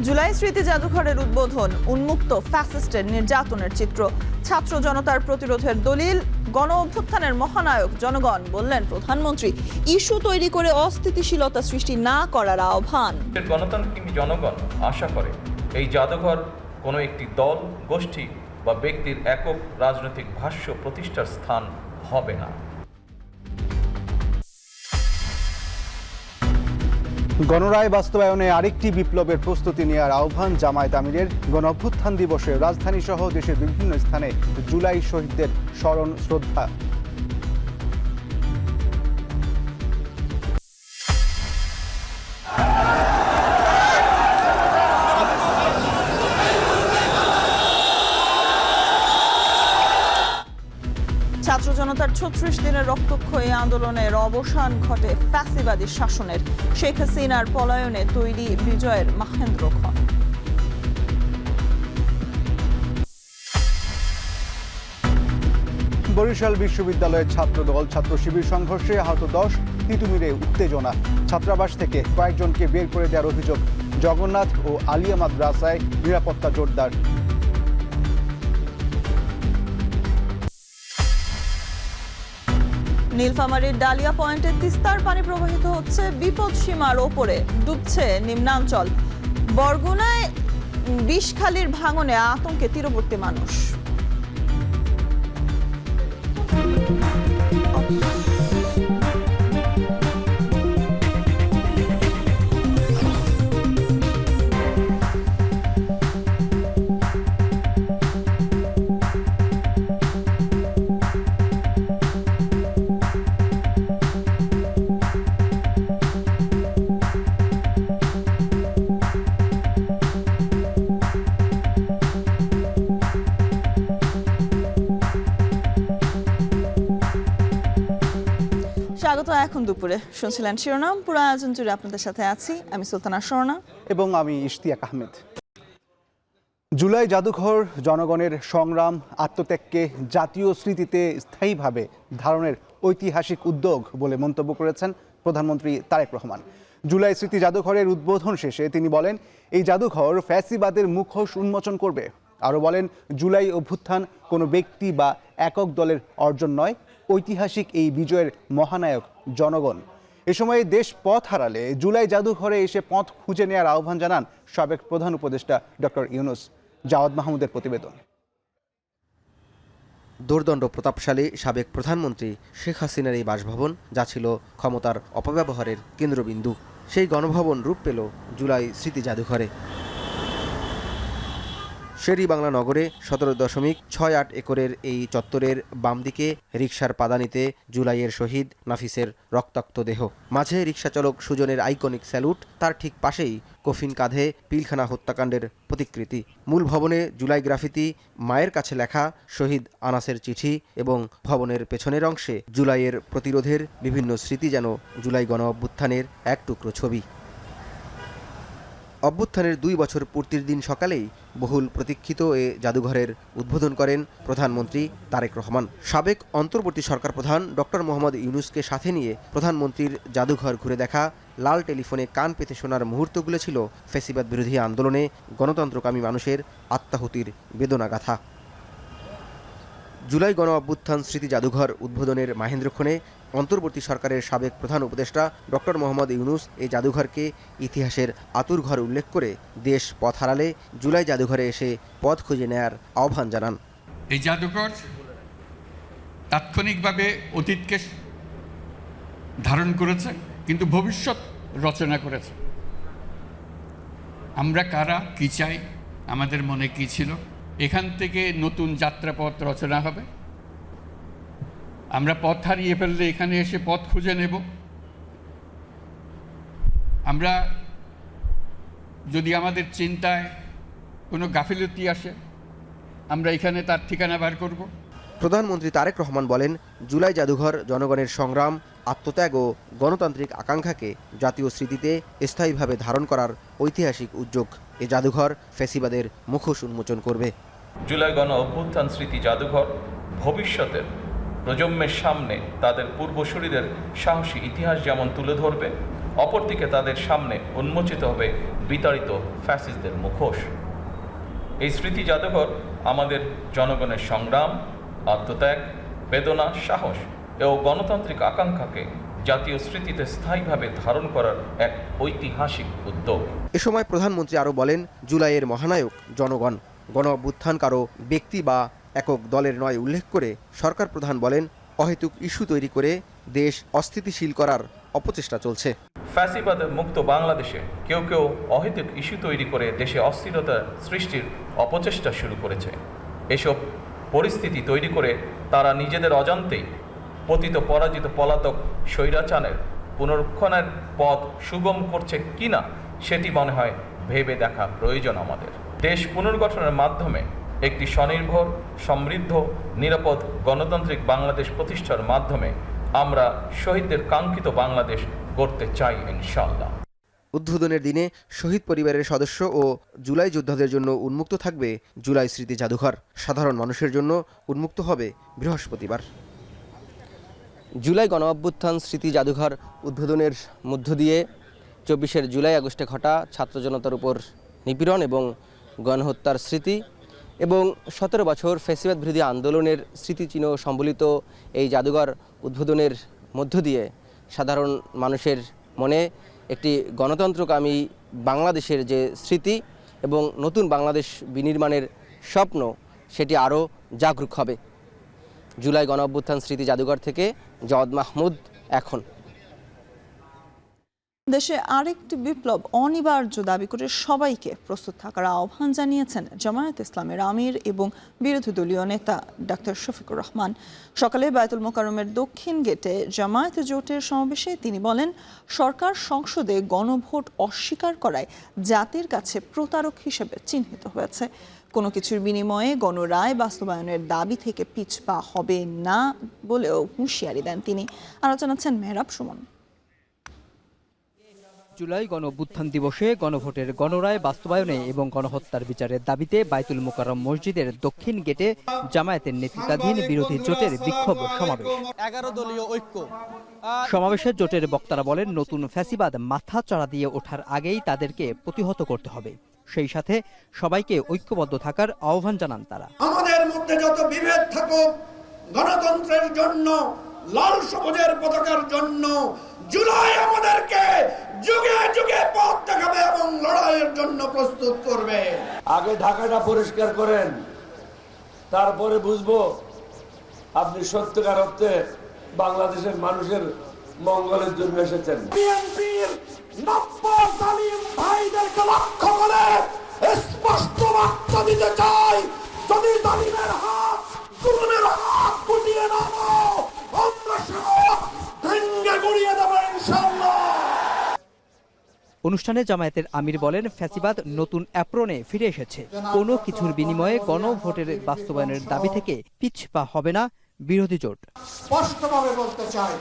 জুলাই স্মৃতি জাদুঘরের উদ্বোধন, উন্মুক্ত ফ্যাসিস্টের নির্যাতনের চিত্র, ছাত্র জনতার প্রতিরোধের দলিল, গণ অভ্যুত্থানের মহানায়ক জনগণ, বললেন প্রধানমন্ত্রী। ইস্যু তৈরি করে অস্থিতিশীলতা সৃষ্টি না করার আহ্বান। গণতান্ত্রিক জনগণ আশা করে এই জাদুঘর কোনো একটি দল, গোষ্ঠী বা ব্যক্তির একক রাজনৈতিক ভাষ্য প্রতিষ্ঠার স্থান হবে না। গণরায় বাস্তবায়নে আরেকটি বিপ্লবের প্রস্তুতি নেওয়ার আহ্বান জামায়াত আমিরের। গণ অভ্যুত্থান দিবসে রাজধানী সহ দেশের বিভিন্ন স্থানে জুলাই শহীদদের স্মরণ শ্রদ্ধা। ছাত্র জনতার ৩৬ দিনের রক্তক্ষয়ী আন্দোলনের অবসান ঘটে ফ্যাসিবাদী শাসনের। শেখ হাসিনার পলায়নে তৈরি বিজয়ের মাহেন্দ্রক্ষণ। বরিশাল বিশ্ববিদ্যালয়ের ছাত্রদল ছাত্র শিবির সংঘর্ষে আহত ১০, তিতুমিরে উত্তেজনা। ছাত্রাবাস থেকে কয়েকজনকে বের করে দেওয়ার অভিযোগ। জগন্নাথ ও আলিয়া মাদ্রাসায় নিরাপত্তা জোরদার। নীলফামারীর ডালিয়া পয়েন্টে তিস্তার পানি প্রবাহিত হচ্ছে বিপদ সীমার ওপরে, ডুবছে নিম্নাঞ্চল। বরগুনায় বিষখালীর ভাঙনে আতঙ্কে তীরবর্তী মানুষ। স্বাগত। এখন দুপুরে শুনছিলেন শিরোনাম। পুরো আয়োজন জুড়ে আপনাদের সাথে আছি আমি সুলতানা স্বর্ণা এবং আমি ইশতিয়াক আহমেদ। জুলাই জাদুঘর জনগণের সংগ্রাম, আত্মত্যাগকে জাতীয় স্মৃতিতে স্থায়ীভাবে ধারণের ঐতিহাসিক উদ্যোগ বলে মন্তব্য করেছেন প্রধানমন্ত্রী তারেক রহমান। জুলাই স্মৃতি জাদুঘরের উদ্বোধন শেষে তিনি বলেন, এই জাদুঘর ফ্যাসিবাদের মুখোশ উন্মোচন করবে। আরও বলেন, জুলাই অভ্যুত্থান কোনো ব্যক্তি বা একক দলের অর্জন নয়, ঐতিহাসিক এই বিজয়ের মহানায়ক জনগণ। এ সময় দেশ পথ হারালে জুলাই জাদুঘরে এসে পথ খুঁজে নেওয়ার আহ্বান জানান সাবেক প্রধান উপদেষ্টা ডক্টর ইউনূস। জাওয়াদ মাহমুদের প্রতিবেদন। দুর্দণ্ড প্রতাপশালী সাবেক প্রধানমন্ত্রী শেখ হাসিনার এই বাসভবন, যা ছিল ক্ষমতার অপব্যবহারের কেন্দ্রবিন্দু, সেই গণভবন রূপ পেল জুলাই স্মৃতি জাদুঘরে। শেরি বাংলা নগরে 17.68 একরের এই চত্বরের বাম দিকে রিকশার পাদানিতে জুলাইয়ের শহীদ নাফিসের রক্তাক্ত দেহ, মাঝে রিকশা চালক সুজনের আইকনিক স্যালুট, তার ঠিক পাশেই কফিন কাঁধে পিলখানা হত্যাকাণ্ডের প্রতিকৃতি। মূল ভবনে জুলাই গ্রাফিতি, মায়ের কাছে লেখা শহীদ আনাসের চিঠি এবং ভবনের পেছনের অংশে জুলাইয়ের প্রতিরোধের বিভিন্ন স্মৃতি, যেন জুলাই গণ অভ্যুত্থানের এক টুকরো ছবি। অভ্যুত্থানের 2 বছর পূর্তির দিন সকালেই বহুল প্রতীক্ষিত এ জাদুঘরের উদ্বোধন করেন প্রধানমন্ত্রী তারেক রহমান। সাবেক অন্তর্বর্তী সরকার প্রধান ডক্টর মোহাম্মদ ইউনূসকে সাথে নিয়ে প্রধানমন্ত্রীর জাদুঘর ঘুরে দেখা, লাল টেলিফোনে কান পেতে শোনার মুহূর্তগুলো ছিল ফ্যাসিবাদ বিরোধী আন্দোলনে গণতন্ত্রকামী মানুষের আত্মাহুতির বেদনাগাথা। জুলাই গণ অভ্যুত্থান স্মৃতি জাদুঘর উদ্বোধনের মাহেন্দ্রক্ষণে অন্তর্বর্তী সরকারের সাবেক প্রধান উপদেষ্টা ডক্টর মোহাম্মদ ইউনূস এই জাদুঘরকে ইতিহাসের আতুরঘর উল্লেখ করে দেশ পথ হারালে জুলাই জাদুঘরে এসে পথ খুঁজে নেয়ার আহ্বান জানান। এই জাদুঘর তাৎক্ষণিকভাবে অতীতকে ধারণ করেছে, কিন্তু ভবিষ্যৎ রচনা করেছে। আমরা কারা, কি চাই, আমাদের মনে কি ছিল, এখান থেকে নতুন যাত্রাপথ রচনা হবে। আমরা পথ হারিয়ে ফেললে এখানে এসে পথ খুঁজে নেব। আমরা যদি আমাদের চিন্তায় কোনো গাফিলতি আসে, আমরা এখানে তার ঠিকানা বার করব। প্রধানমন্ত্রী তারেক রহমান বলেন, জুলাই জাদুঘর জনগণের সংগ্রাম, আত্মত্যাগ ও গণতান্ত্রিক আকাঙ্ক্ষাকে জাতীয় স্মৃতিতে স্থায়ীভাবে ধারণ করার ঐতিহাসিক উদ্যোগ। এ জাদুঘর ফ্যাসিবাদের মুখোশ উন্মোচন করবে। জুলাই গণ অভ্যুত্থান স্মৃতি জাদুঘর ভবিষ্যতের প্রজন্মের সামনে তাদের পূর্বসূরিদের সাহসী ইতিহাস যেমন তুলে ধরবে, অপরদিকে তাদের সামনে উন্মোচিত হবে বিতাড়িত ফ্যাসিস্টদের মুখোশ। এই স্মৃতি জাদুঘর আমাদের জনগণের সংগ্রাম, আত্মত্যাগ, বেদনা, সাহস ও গণতান্ত্রিক আকাঙ্ক্ষাকে জাতীয় স্মৃতিতে স্থায়ীভাবে ধারণ করার এক ঐতিহাসিক উদ্যোগ। এ সময় প্রধানমন্ত্রী আরও বলেন, জুলাইয়ের মহানায়ক জনগণ। গণ অভ্যুত্থান কারো ব্যক্তি বা একক দলের নয় উল্লেখ করে সরকার প্রধান বলেন, অহেতুক ইস্যু তৈরি করে দেশ অস্থিতিশীল করার অপচেষ্টা চলছে। ফ্যাসিবাদ মুক্ত বাংলাদেশে কেউ কেউ অহেতুক ইস্যু তৈরি করে দেশে অস্থিরতা সৃষ্টির অপচেষ্টা শুরু করেছে। এসব পরিস্থিতি তৈরি করে তারা নিজেদের অজান্তেই পতিত পরাজিত পলাতক স্বৈরাচারের পুনরুত্থানের পথ সুগম করছে কিনা সেটি মনে হয় ভেবে দেখা প্রয়োজন আমাদের। দেশ পুনর্গঠনের মাধ্যমে একটি স্বনির্ভর, সমৃদ্ধ, নিরাপদ গণতান্ত্রিক বাংলাদেশ প্রতিষ্ঠার মাধ্যমে আমরা শহীদদের কাঙ্ক্ষিত বাংলাদেশ গড়তে চাই ইনশাআল্লাহ। উদ্বোধনের দিনে শহীদ পরিবারের সদস্য ও জুলাই যোদ্ধাদের জন্য উন্মুক্ত থাকবে জুলাই স্মৃতি জাদুঘর। সাধারণ মানুষের জন্য উন্মুক্ত হবে বৃহস্পতিবার। জুলাই গণ অভ্যুত্থান স্মৃতি জাদুঘর উদ্বোধনের মধ্য দিয়ে 24 জুলাই আগস্টে ঘটা ছাত্র জনতার উপর নিপীড়ন এবং গণহত্যার স্মৃতি এবং 17 বছর ফ্যাসিবাদ বিরোধী আন্দোলনের স্মৃতিচিহ্ন সম্বলিত এই জাদুঘর উদ্বোধনের মধ্য দিয়ে সাধারণ মানুষের মনে একটি গণতন্ত্রকামী বাংলাদেশের যে স্মৃতি এবং নতুন বাংলাদেশ বিনির্মাণের স্বপ্ন সেটি আরও জাগরুক হবে। জুলাই গণ অভ্যুত্থান স্মৃতি জাদুঘর থেকে জওয়াদ মাহমুদ। এখন দেশে আরেকটি বিপ্লব অনিবার্য দাবি করে সবাইকে প্রস্তুত থাকার আহ্বান জানিয়েছেন জামায়াত ইসলামের আমির এবং বিরোধী দলীয় নেতা ডাক্তার শফিকুর রহমান। সকালে বায়তুল মোকাররমের দক্ষিণ গেটে জামায়াত জোটের সমাবেশে তিনি বলেন, সরকার সংসদে গণভোট অস্বীকার করায় জাতির কাছে প্রতারক হিসেবে চিহ্নিত হয়েছে। কোনো কিছুর বিনিময়ে গণরায় বাস্তবায়নের দাবি থেকে পিছপা হবে না বলেও হুঁশিয়ারি দেন তিনি। আরও জানাচ্ছেন মেহরাব সুমন। জুলাই গণ অভ্যুত্থান দিবসে গণভোটের গণরায় বাস্তবায়নে এবং গণহত্যার বিচারের দাবিতে বায়তুল মোকাররম মসজিদের দক্ষিণ গেটে জামায়াতের নেতৃত্বাধীন বিরোধী জোটের বিক্ষোভ সমাবেশ। 11 দলীয় ঐক্য সমাবেশে জোটের বক্তারা বলেন, নতুন ফ্যাসিবাদ মাথা চাড়া দিয়ে ওঠার আগেই তাদেরকে প্রতিহত করতে হবে। সেই সাথে সবাইকে ঐক্যবদ্ধ থাকার আহ্বান জানান তারা। আমাদের মধ্যে যত বিভেদ থাকুক, গণতন্ত্রের জন্য, লাল সবুজের পতাকার জন্য জুলাই আমাদেরকে যুগে যুগে পথ দেখাবে এবং লড়াইয়ের জন্য প্রস্তুত করবে। আগে ঢাকাটা পরিষ্কার করেন, তারপরে বুঝবো আপনি সত্যিকার অর্থে বাংলাদেশের মানুষের মঙ্গলের জন্য এসেছেন। বিএনপির নব্য জালিম ভাইদেরকে লক্ষ্য করে স্পষ্ট বার্তা দিতে চাই, যদি জালিমের হাত জুলুমের হাত গুটিয়ে নাও, আমরা সব ভেঙে গুড়িয়ে দেব ইনশাআল্লাহ। অনুষ্ঠানে জামায়াতের আমির বলেন, ফ্যাসিবাদ নতুন অ্যাপ্রনে ফিরে এসেছে। কোনো কিছুর বিনিময়ে গণভোটের বাস্তবায়নের দাবি থেকে পিছপা হবে না বিরোধী জোট। স্পষ্টভাবে বলতে চাই,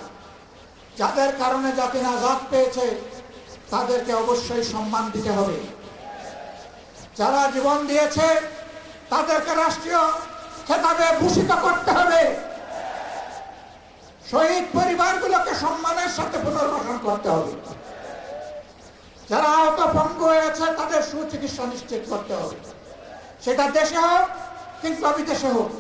যাদের কারণে জাতি নাজাত পেয়েছে তাদেরকে অবশ্যই সম্মান দিতে হবে। যারা জীবন দিয়েছে তাদেরকে রাষ্ট্রীয় খেতাবে ভূষিত করতে হবে। শহীদ পরিবারগুলোকে সম্মানের সাথে পুনর্বাসন করতে হবে। যারা আহত পঙ্গু হয়েছে তাদের সুচিকিৎসা নিশ্চিত করতে হবে, সেটা দেশে হোক কিংবা বিদেশে হোক।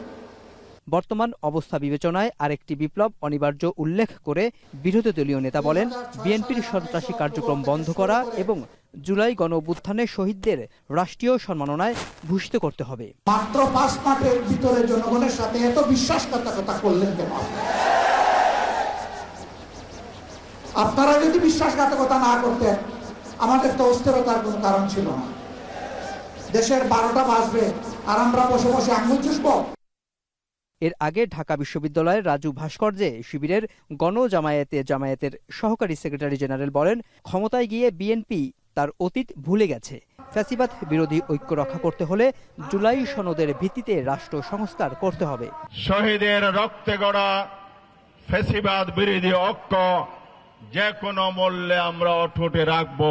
বর্তমান অবস্থা বিবেচনায় আরেকটি বিপ্লব অনিবার্য উল্লেখ করে বিরোধী দলীয় নেতা বলেন, বিএনপির সন্ত্রাসী কার্যক্রম বন্ধ করা এবং জুলাই গণ অভ্যুত্থানে শহীদদের রাষ্ট্রীয় সম্মাননায় ভূষিত করতে হবে। মাত্র 5 মাসের ভিতরে জনগণের সাথে এত বিশ্বাসঘাতকতা করলেন কেন? আপনারা যদি বিশ্বাসঘাতকতা না করতেন, আমাদের তো অস্থিরতার কোনো কারণ ছিল না। দেশের 12টা বাজবে আর আমরা বসে বসে আঙুল চুষব। এর আগে ঢাকা বিশ্ববিদ্যালয়ের রাজু ভাস্কর্যে শিবিরের জামায়াতের সহকারী সেক্রেটারি জেনারেল বলেন, ক্ষমতায় গিয়ে বিএনপি তার অতীত ভুলে গেছে। ফ্যাসিবাদ বিরোধী ঐক্য রক্ষা করতে হলে জুলাই সনদের ভিত্তিতে রাষ্ট্র সংস্কার করতে হবে। শহীদের রক্তে গড়া ফ্যাসিবাদ বিরোধী ঐক্য যে কোনো মূল্যে আমরা অটুটে রাখব।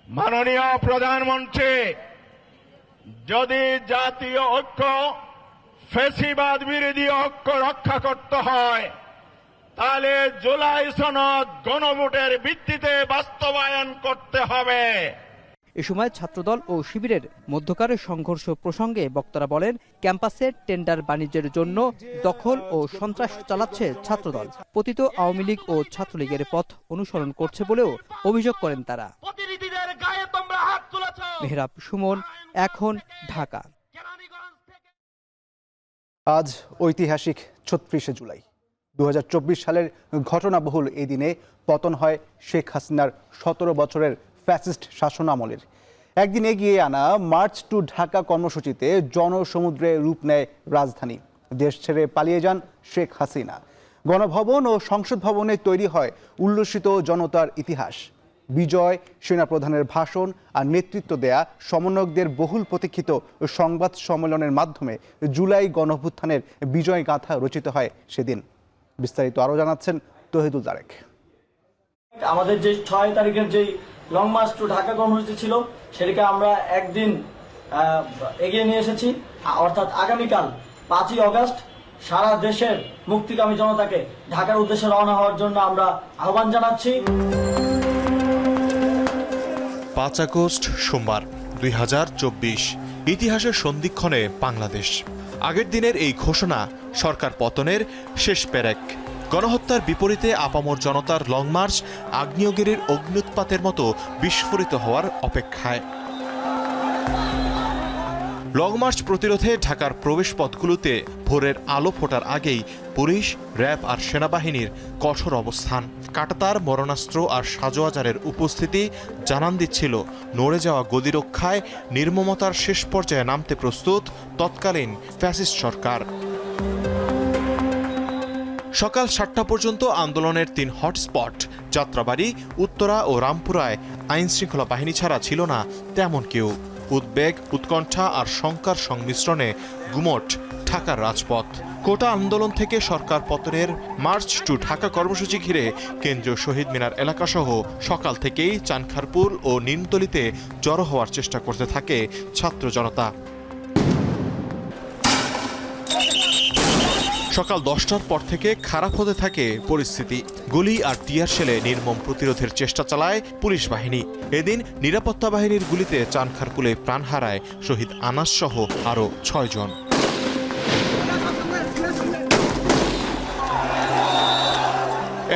মাননীয় প্রধানমন্ত্রী, যদি জাতীয় ঐক্য ফ্যাসিবাদ বিরোধী ঐক্য রক্ষা করতে হয়, তাহলে জুলাই সনদ গণভোটের ভিত্তিতে বাস্তবায়ন করতে হবে। এ সময় ছাত্রদল ও শিবিরের মধ্যকার সংঘর্ষ প্রসঙ্গে বক্তারা বলেন, ক্যাম্পাসে টেন্ডার বাণিজ্যের জন্য দখল ও সন্ত্রাস চালাচ্ছে ছাত্রদল। পতিত আওয়ামী লীগ ও ছাত্রলীগের পথ অনুসরণ করছে বলেও অভিযোগ করেন তারা। মেহরাব সুমন, এখন, ঢাকা। আজ ঐতিহাসিক ৩৬শে জুলাই ২০২৪ সালের ঘটনাবহুল এই দিনে পতন হয় শেখ হাসিনার ১৭ বছরের ফ্যাসিস্ট শাসনামলের। একদিন এগিয়ে আনা মার্চ টু ঢাকা কর্মসূচিতে জনসমুদ্রে রূপ নেয় রাজধানী। দেশ ছেড়ে পালিয়ে যান শেখ হাসিনা। গণভবন ও সংসদ ভবনে তৈরি হয় উল্লসিত জনতার ইতিহাস। বিজয়, সেনাপ্রধানের ভাষণ আর নেতৃত্ব দেয়া সমন্বয়কদের বহুল প্রতীক্ষিত সংবাদ সম্মেলনের মাধ্যমে জুলাই গণঅভ্যুত্থানের বিজয় গাথা রচিত হয় সেদিন। বিস্তারিত আরও জানাচ্ছেন তহিদুল তারেক। আমাদের যে ৬ তারিখের যেই লং মার্চ টু ঢাকা কর্মসূচি ছিল সেটাকে আমরা একদিন এগিয়ে নিয়ে এসেছি, অর্থাৎ আগামীকাল ৫ই অগস্ট সারা দেশের মুক্তিকামী জনতাকে ঢাকার উদ্দেশ্যে রওনা হওয়ার জন্য আমরা আহ্বান জানাচ্ছি। ৫ আগস্ট সোমবার ২০২৪, ইতিহাসের সন্ধিক্ষণে বাংলাদেশ। আগের দিনের এই ঘোষণা সরকার পতনের শেষ পেরেক। গণহত্যার বিপরীতে আপামর জনতার লং মার্চ আগ্নেয়গিরির অগ্ন্যুৎপাতের মতো বিস্ফোরিত হওয়ার অপেক্ষায়। লং মার্চ প্রতিরোধে ঢাকার প্রবেশপথগুলোতে ভোরের আলো ফোটার আগেই পুলিশ, র্যাব আর সেনাবাহিনীর কঠোর অবস্থান। কাঁটাতার, মরণাস্ত্র আর সাজোয়াজারের উপস্থিতি জানান দিচ্ছিল নড়ে যাওয়া গদি রক্ষায় নির্মমতার শেষ পর্যায়ে নামতে প্রস্তুত তৎকালীন ফ্যাসিস্ট সরকার। সকাল ৭টা পর্যন্ত আন্দোলনের ৩ হটস্পট যাত্রাবাড়ি, উত্তরা ও রামপুরায় আইনশৃঙ্খলা বাহিনী ছাড়া ছিল না তেমন কেউ। উদ্বেগ, উৎকণ্ঠা আর শঙ্কার সংমিশ্রণে গুমট ঢাকার রাজপথ। কোটা আন্দোলন থেকে সরকার পতনের মার্চ টু ঢাকা কর্মসূচি ঘিরে কেন্দ্রীয় শহীদ মিনার এলাকাসহ সকাল থেকেই চানখারপুল ও নিমতলিতে জড়ো হওয়ার চেষ্টা করতে থাকে ছাত্র জনতা। সকাল 10টার পর থেকে খারাপ হতে থাকে পরিস্থিতি। গুলি আর টিয়ার শেলে নির্মম প্রতিরোধের চেষ্টা চালায় পুলিশ বাহিনী। এদিন নিরাপত্তা বাহিনীর গুলিতে চানখারপুলে প্রাণ হারায় শহীদ আনাস সহ আরও ৬ জন।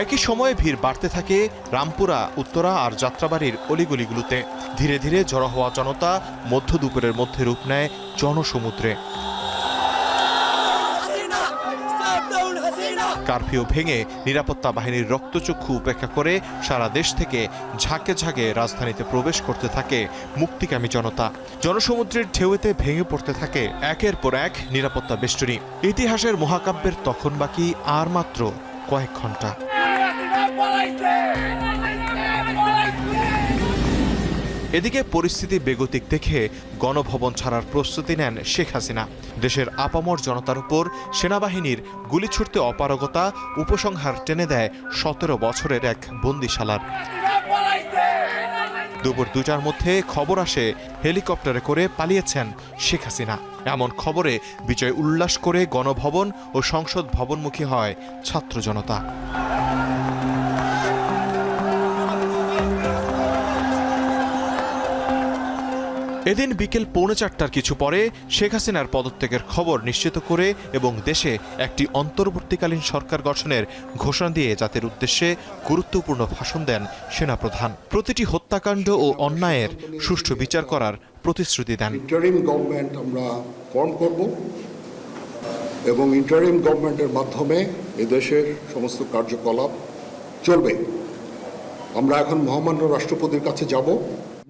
একই সময়ে ভিড় বাড়তে থাকে রামপুরা, উত্তরা আর যাত্রাবাড়ির অলিগলিগুলোতে। ধীরে ধীরে জড়ো হওয়া জনতা মধ্য দুপুরের মধ্যে রূপ নেয় জনসমুদ্রে। কারফিউ ভেঙে নিরাপত্তা বাহিনীর রক্তচক্ষু উপেক্ষা করে সারা দেশ থেকে ঝাঁকে ঝাঁকে রাজধানীতে প্রবেশ করতে থাকে মুক্তিকামী জনতা। জনসমুদ্রের ঢেউতে ভেঙে পড়তে থাকে একের পর এক নিরাপত্তা বেষ্টনী। ইতিহাসের মহাকাব্যের তখন বাকি আর মাত্র কয়েক ঘন্টা। এদিকে পরিস্থিতি বেগতিক দেখে গণভবন ছাড়ার প্রস্তুতি নেন শেখ হাসিনা। দেশের আপামর জনতার উপর সেনাবাহিনীর গুলি ছুড়তে অপারগতা উপসংহার টেনে দেয় ১৭ বছরের এক বন্দিশালার। দুপুর ২টার মধ্যে খবর আসে হেলিকপ্টারে করে পালিয়েছেন শেখ হাসিনা। এমন খবরে বিজয় উল্লাস করে গণভবন ও সংসদ ভবনমুখী হয় ছাত্র জনতা। এদিন বিকেল ৪:৩০ কিছু পরে শেখ হাসিনার পদত্যাগের খবর নিশ্চিত করে এবং দেশে একটি অন্তর্বর্তীকালীন সরকার গঠনের ঘোষণা দিয়ে জাতির উদ্দেশ্যে গুরুত্বপূর্ণ ভাষণ দেন সেনাপ্রধান। প্রতিটি হত্যাকাণ্ড ও অন্যায়ের সুষ্ঠু বিচার করার প্রতিশ্রুতি দেন। ইন্টারিম গভর্নমেন্ট আমরা ফর্ম করব এবং ইন্টারিম গভর্নমেন্টের মাধ্যমে এদেশের সমস্ত কার্যকলাপ চলবে। আমরা এখন মহামান্য রাষ্ট্রপতির কাছে যাব।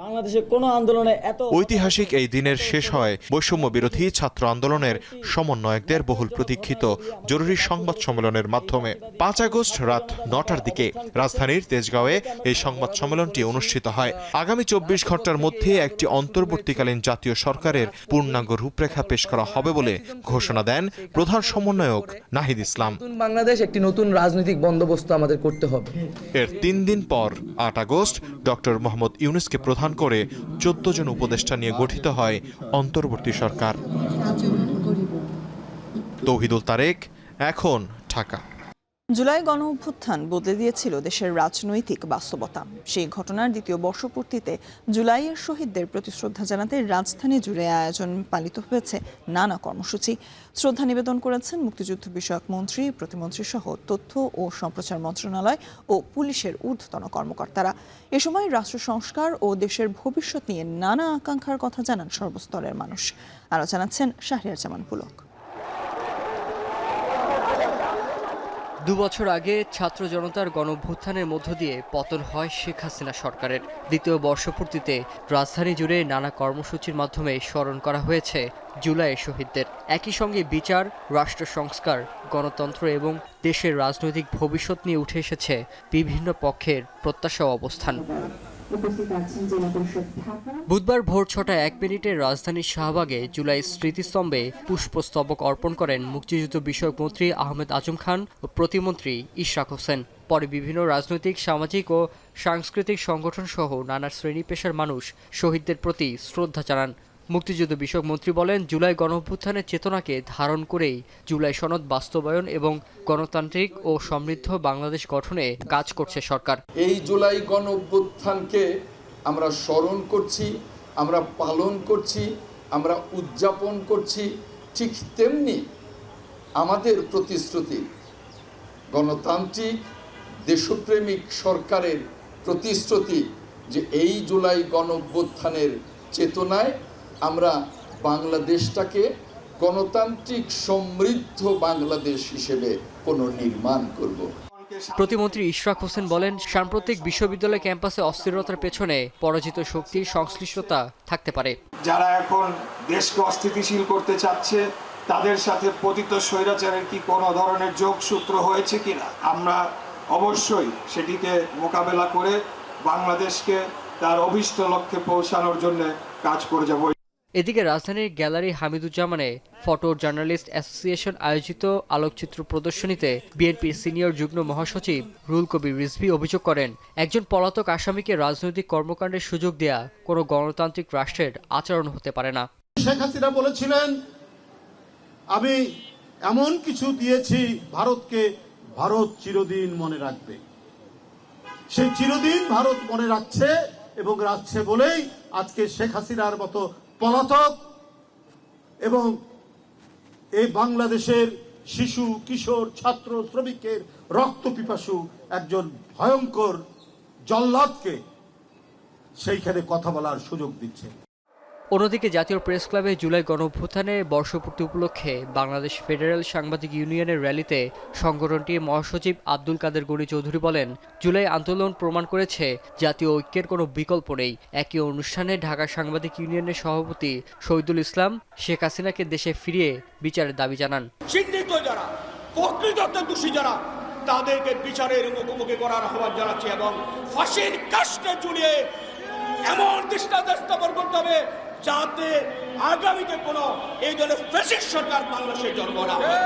বাংলাদেশের কোনো আন্দোলনে এত ঐতিহাসিক এই দিনের শেষ হয় বৈষম্য বিরোধী ছাত্র আন্দোলনের সমন্বয়কদের বহুল প্রতীক্ষিত জরুরি সংবাদ সম্মেলনের মাধ্যমে। ৫ আগস্ট রাত ৯টার দিকে রাজধানীর তেজগাঁওয়ে এই সংবাদ সম্মেলনটি অনুষ্ঠিত হয়। আগামী ২৪ ঘন্টার মধ্যে একটি অন্তর্বর্তীকালীন জাতীয় সরকারের পূর্ণাঙ্গ রূপরেখা পেশ করা হবে বলে ঘোষণা দেন প্রধান সমন্বয়ক নাহিদ ইসলাম। বাংলাদেশ একটি নতুন রাজনৈতিক বন্দোবস্ত আমাদের করতে হবে। এর ৩ দিন পর ৮ আগস্ট ডক্টর মোহাম্মদ ইউনূসকে প্রধান করে ১৪ জন উপদেষ্টা নিয়ে গঠিত হয় অন্তর্বর্তী সরকার। তৌহিদুল তারেক, এখন, ঢাকা। জুলাই গণ অভ্যুত্থান বদলে দিয়েছিল দেশের রাজনৈতিক বাস্তবতা। সেই ঘটনার দ্বিতীয় বর্ষপূর্তিতে জুলাইয়ের শহীদদের প্রতি শ্রদ্ধা জানাতে রাজধানী জুড়ে আয়োজন পালিত হয়েছে নানা কর্মসূচি। শ্রদ্ধা নিবেদন করেছেন মুক্তিযুদ্ধ বিষয়ক মন্ত্রী, প্রতিমন্ত্রী সহ তথ্য ও সম্প্রচার মন্ত্রণালয় ও পুলিশের ঊর্ধ্বতন কর্মকর্তারা। এ সময় রাষ্ট্র সংস্কার ও দেশের ভবিষ্যৎ নিয়ে নানা আকাঙ্ক্ষার কথা জানান সর্বস্তরের মানুষ। আরও জানাচ্ছেন শাহরিয়ার জামান পুলক। 2 বছর আগে ছাত্র জনতার গণঅভ্যুত্থানের মধ্য দিয়ে পতন হয় শেখ হাসিনা সরকারের। দ্বিতীয় বর্ষপূর্তিতে রাজধানী জুড়ে নানা কর্মসূচির মাধ্যমে স্মরণ করা হয়েছে জুলাইয়ের শহীদদের। একই সঙ্গে বিচার, রাষ্ট্র সংস্কার, গণতন্ত্র এবং দেশের রাজনৈতিক ভবিষ্যৎ নিয়ে উঠে এসেছে বিভিন্ন পক্ষের প্রত্যাশা ও অবস্থান। বুধবার ভোর 6:01 রাজধানীর শাহবাগে জুলাই স্মৃতিস্তম্ভে পুষ্পস্তবক অর্পণ করেন মুক্তিযুদ্ধ বিষয়ক মন্ত্রী আহমেদ আজম খান ও প্রতিমন্ত্রী ইশরাক হোসেন। পরে বিভিন্ন রাজনৈতিক, সামাজিক ও সাংস্কৃতিক সংগঠন সহ নানা শ্রেণী পেশার মানুষ শহীদদের প্রতি শ্রদ্ধা জানান। মুক্তিযুদ্ধ বিষয়ক মন্ত্রী বলেন, জুলাই গণঅভ্যুত্থানের চেতনাকে ধারণ করেই জুলাই সনদ বাস্তবায়ন এবং গণতান্ত্রিক ও সমৃদ্ধ বাংলাদেশ গঠনে কাজ করছে সরকার। এই জুলাই গণঅভ্যুত্থানকে আমরা স্মরণ করছি, আমরা পালন করছি, আমরা উদযাপন করছি। ঠিক তেমনি আমাদের প্রতিশ্রুতি গণতান্ত্রিক দেশপ্রেমিক সরকারের প্রতিশ্রুতি যে এই জুলাই গণঅভ্যুত্থানের চেতনায় আমরা বাংলাদেশটাকে গণতান্ত্রিক সমৃদ্ধ বাংলাদেশ হিসেবে পুনর্নির্মাণ করব। প্রতিমন্ত্রী ইশরাক হোসেন বলেন, সাম্প্রতিক বিশ্ববিদ্যালয় ক্যাম্পাসে অস্থিরতার পেছনে পরাজিত শক্তির সংশ্লিষ্টতা থাকতে পারে। যারা এখন দেশকে অস্থিতিশীল করতে চাচ্ছে তাদের সাথে পতিত স্বৈরাচারের কি কোনো ধরনের যোগসূত্র হয়েছে কিনা, আমরা অবশ্যই সেটিকে মোকাবেলা করে বাংলাদেশকে তার অভীষ্ট লক্ষ্যে পৌঁছানোর জন্য কাজ করে যাব। এদিকে রাজধানীর গ্যালারি হামিদুজ্জামানে ফটো জার্নালিস্ট অ্যাসোসিয়েশন আয়োজিত আলোকচিত্র প্রদর্শনীতে বিএনপির সিনিয়র যুগ্ম মহাসচিব রুহুল কবির রিজভী অভিযোগ করেন, একজন পলাতক আসামিকে রাজনৈতিক কর্মকাণ্ডের সুযোগ দেয়া কোনো গণতান্ত্রিক রাষ্ট্রের আচরণ হতে পারে না। শেখ হাসিনা বলেছিলেন, আমি এমন কিছু দিয়েছি ভারতকে, ভারত চিরদিন মনে রাখবে। সেই চিরদিন ভারত মনে রাখছে এবং রাখছে বলেই আজকে শেখ হাসিনার মতো পলাতক এবং এই বাংলাদেশের শিশু, কিশোর, ছাত্র, শ্রমিকের রক্ত পিপাসু একজন ভয়ঙ্কর জল্লাদকে সেইখানে কথা বলার সুযোগ দিচ্ছে। অন্যদিকে জাতীয় প্রেস ক্লাবে জুলাই গণঅভ্যুত্থানের বর্ষপূর্তি উপলক্ষে বাংলাদেশ ফেডারেল সাংবাদিক ইউনিয়নের র্যালিতে সংগঠনটির মহাসচিব আব্দুল কাদের গনি চৌধুরী বলেন, জুলাই আন্দোলন প্রমাণ করেছে জাতীয় ঐক্যের কোনো বিকল্প নেই। একই অনুষ্ঠানে ঢাকা সাংবাদিক ইউনিয়নের সভাপতি শহীদুল ইসলাম শেখ হাসিনাকে দেশে ফিরিয়ে বিচারের দাবি জানান। চিহ্নিত যারা, প্রকৃত দোষী যারা, তাদেরকে বিচারের মুখোমুখি করার আহ্বান জানাচ্ছে এবং ফাঁসির কাস্টে ঝুলিয়ে এমন দৃষ্টান্ত স্থাপন করতে হবে যাতে আগামীতে কোনো এই ধরনের ফ্যাসিস্ট সরকার বাংলাদেশে জন্ম না হয়।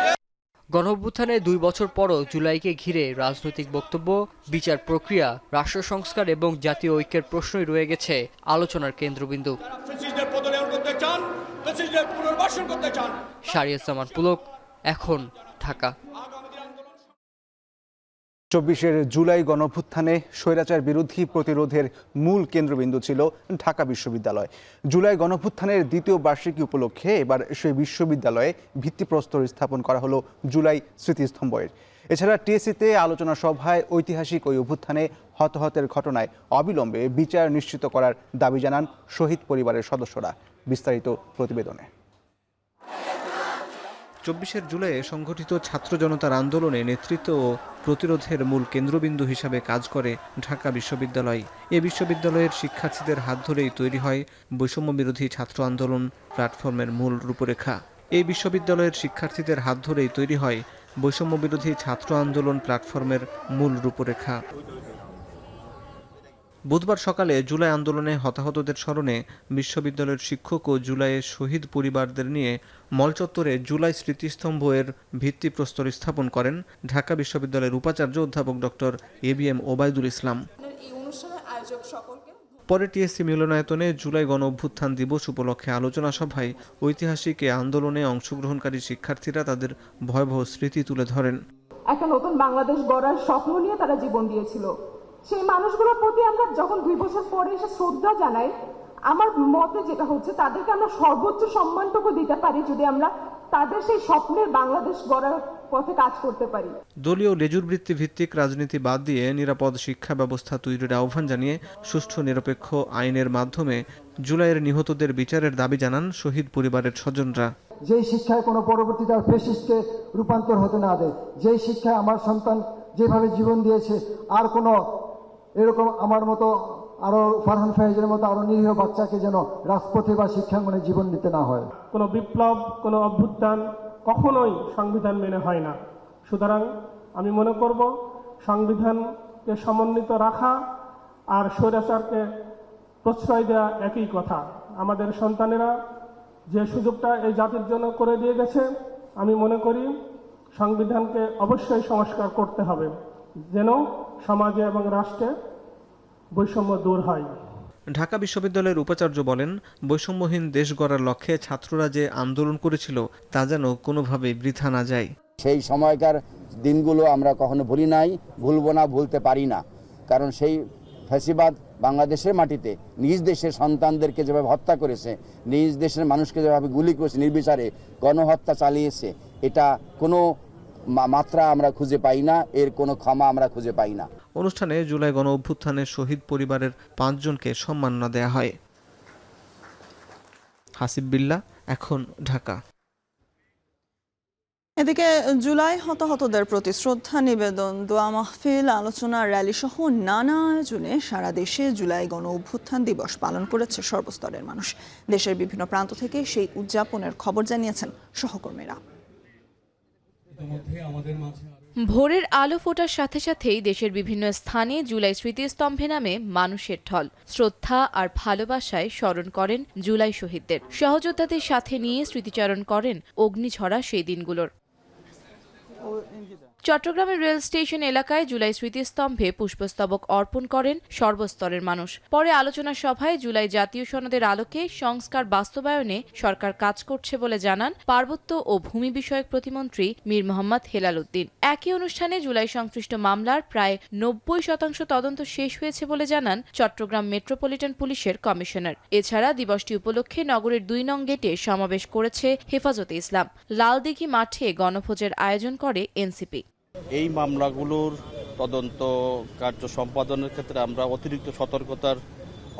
গণঅভ্যুত্থানের 2 বছর পরও জুলাইকে ঘিরে রাজনৈতিক বক্তব্য, বিচার প্রক্রিয়া, রাষ্ট্র সংস্কার এবং জাতীয় ঐক্যের প্রশ্নই রয়ে গেছে আলোচনার কেন্দ্রবিন্দু। ফ্যাসিস্টদের পতন করতে চান, ফ্যাসিস্টদের পুনর্বাসন করতে চান। শাহরিয়ার জামান পুলক, এখন ঢাকা। 24 জুলাই গণঅভ্যুত্থানে স্বৈরাচার বিরোধী প্রতিরোধের মূল কেন্দ্রবিন্দু ছিল ঢাকা বিশ্ববিদ্যালয়। জুলাই গণঅভ্যুত্থানের দ্বিতীয় বার্ষিকী উপলক্ষে এবার সেই বিশ্ববিদ্যালয়ে ভিত্তিপ্রস্তর স্থাপন করা হলো জুলাই স্মৃতিস্তম্ভের। এছাড়া টিএসসিতে আলোচনা সভায় ঐতিহাসিক ওই অভ্যুত্থানে হতাহতের ঘটনায় অবিলম্বে বিচার নিশ্চিত করার দাবি জানান শহীদ পরিবারের সদস্যরা। বিস্তারিত প্রতিবেদনে। 24 জুলাইয়ে সংঘটিত ছাত্র জনতার আন্দোলনে নেতৃত্ব ও প্রতিরোধের মূল কেন্দ্রবিন্দু হিসাবে কাজ করে ঢাকা বিশ্ববিদ্যালয়। এ বিশ্ববিদ্যালয়ের শিক্ষার্থীদের হাত ধরেই তৈরি হয় বৈষম্য বিরোধী ছাত্র আন্দোলন প্ল্যাটফর্মের মূল রূপরেখা। এই বিশ্ববিদ্যালয়ের শিক্ষার্থীদের হাত ধরেই তৈরি হয় বৈষম্য বিরোধী ছাত্র আন্দোলন প্ল্যাটফর্মের মূল রূপরেখা। বুধবার সকালে জুলাই আন্দোলনে হতাহতদের স্মরণে বিশ্ববিদ্যালয়ের শিক্ষক ও জুলাইয়ের শহীদ পরিবারদের নিয়ে মল চত্বরে জুলাই স্মৃতিস্তম্ভের ভিত্তিপ্রস্তর স্থাপন করেন ঢাকা বিশ্ববিদ্যালয়ের উপাচার্য অধ্যাপক ডক্টর এবিএম ওবায়দুল ইসলাম। পরে টিএসসি মিলনায়তনে জুলাই গণঅভ্যুত্থান দিবস উপলক্ষে আলোচনা সভায় ঐতিহাসিক এ আন্দোলনে অংশগ্রহণকারী শিক্ষার্থীরা তাদের ভয়াবহ স্মৃতি তুলে ধরেন। একটা নতুন বাংলাদেশ গড়ার স্বপ্ন নিয়ে তারা জীবন দিয়েছিল। সেই মানুষগুলোর প্রতি আমরা যখন 2 বছর পরে এসে শ্রদ্ধা জানাই, আমার মতে যেটা হচ্ছে তাদেরকে আমরা সর্বোচ্চ সম্মানটুকু দিতে পারি যদি আমরা তাদের সেই স্বপ্নের বাংলাদেশ গড়ার পথে কাজ করতে পারি। দলীয় লেজুরবৃত্তি ভিত্তিক রাজনীতি বাদ দিয়ে নিরাপদ শিক্ষা ব্যবস্থা তৈরির আহ্বান জানিয়ে সুষ্ঠু নিরপেক্ষ আইনের মাধ্যমে জুলাইয়ের নিহতদের বিচারের দাবি জানান শহীদ পরিবারের স্বজনরা। যেই শিক্ষায় কোনো পরবর্তীতে আর ফ্যাসিস্টে রূপান্তর হতে না দেয়, যেই শিক্ষায় আমার সন্তান যেভাবে জীবন দিয়েছে আর কোনো এরকম আমার মতো আরো ফারহান ফাইজের মতো আরো নিরীহ বাচ্চাকে যেন রাজপথে বা শিক্ষাঙ্গনে জীবন দিতে না হয়। কোনো বিপ্লব, কোনো অভ্যুত্থান কখনোই সংবিধান মেনে হয় না। সুতরাং আমি মনে করব সংবিধানকে সমন্বিত রাখা আর স্বৈরাচারকে প্রশ্রয় দেওয়া একই কথা। আমাদের সন্তানেরা যে সুযোগটা এই জাতির জন্য করে দিয়ে গেছে, আমি মনে করি সংবিধানকে অবশ্যই সংস্কার করতে হবে যেন সমাজে এবং রাষ্ট্রে বৈষম্য দূর হয়। ঢাকা বিশ্ববিদ্যালয়ের উপাচার্য বলেন, বৈষম্যহীন দেশ গড়ার লক্ষ্যে ছাত্ররা যে আন্দোলন করেছিল তা যেন কোনোভাবে বৃথা না যায়। সেই সময়কার দিনগুলো আমরা কখনো ভুলি নাই, ভুলবো না, ভুলতে পারি না। কারণ সেই ফ্যাসিবাদ বাংলাদেশের মাটিতে নিজ দেশের সন্তানদেরকে যেভাবে হত্যা করেছে, নিজ দেশের মানুষকে যেভাবে গুলি করেছে, নির্বিচারে গণহত্যা চালিয়েছে, এটা কোনো মাত্রা আমরা খুঁজে পাই না, এর কোনো ক্ষমা আমরা খুঁজে পাই না। অনুষ্ঠানে জুলাই গণ অভ্যুত্থানে শহীদ পরিবারের 5 জনকে সম্মাননা দেয়া হয়। হাসিব বিল্লাহ, এখন, ঢাকা। এদিকে জুলাই হতাহতদের প্রতি শ্রদ্ধা নিবেদন, দোয়া মাহফিল, আলোচনা, র্যালি সহ নানা আয়োজনে সারা দেশে জুলাই গণ অভ্যুত্থান দিবস পালন করেছে সর্বস্তরের মানুষ। দেশের বিভিন্ন প্রান্ত থেকে সেই উদযাপনের খবর জানিয়েছেন সহকর্মীরা। ভোরের আলো ফোটার সাথে সাথেই দেশের বিভিন্ন স্থানে জুলাই স্মৃতিস্তম্ভে নামে মানুষের ঢল। শ্রদ্ধা আর ভালোবাসায় স্মরণ করেন জুলাই শহীদদের। সহযোদ্ধাদের সাথে নিয়ে স্মৃতিচারণ করেন অগ্নিঝরা সেই দিনগুলোর। চট্টগ্রামের রেল স্টেশন এলাকায় জুলাই স্মৃতিস্তম্ভে পুষ্পস্তবক অর্পণ করেন সর্বস্তরের মানুষ। পরে আলোচনা সভায় জুলাই জাতীয় সনদের আলোকে সংস্কার বাস্তবায়নে সরকার কাজ করছে বলে জানান পার্বত্য ও ভূমি বিষয়ক প্রতিমন্ত্রী মীর মোহাম্মদ হেলাল উদ্দিন। একই অনুষ্ঠানে জুলাই সংশ্লিষ্ট মামলার প্রায় 90% তদন্ত শেষ হয়েছে বলে জানান চট্টগ্রাম মেট্রোপলিটন পুলিশের কমিশনার। এছাড়া দিবসটি উপলক্ষে নগরের 2 নং গেটে সমাবেশ করেছে হেফাজতে ইসলাম। লালদিঘি মাঠে গণভোজের আয়োজন করে এনসিপি। এই মামলাগুলোর তদন্ত কার্য সম্পাদনের ক্ষেত্রে আমরা অতিরিক্ত সতর্কতার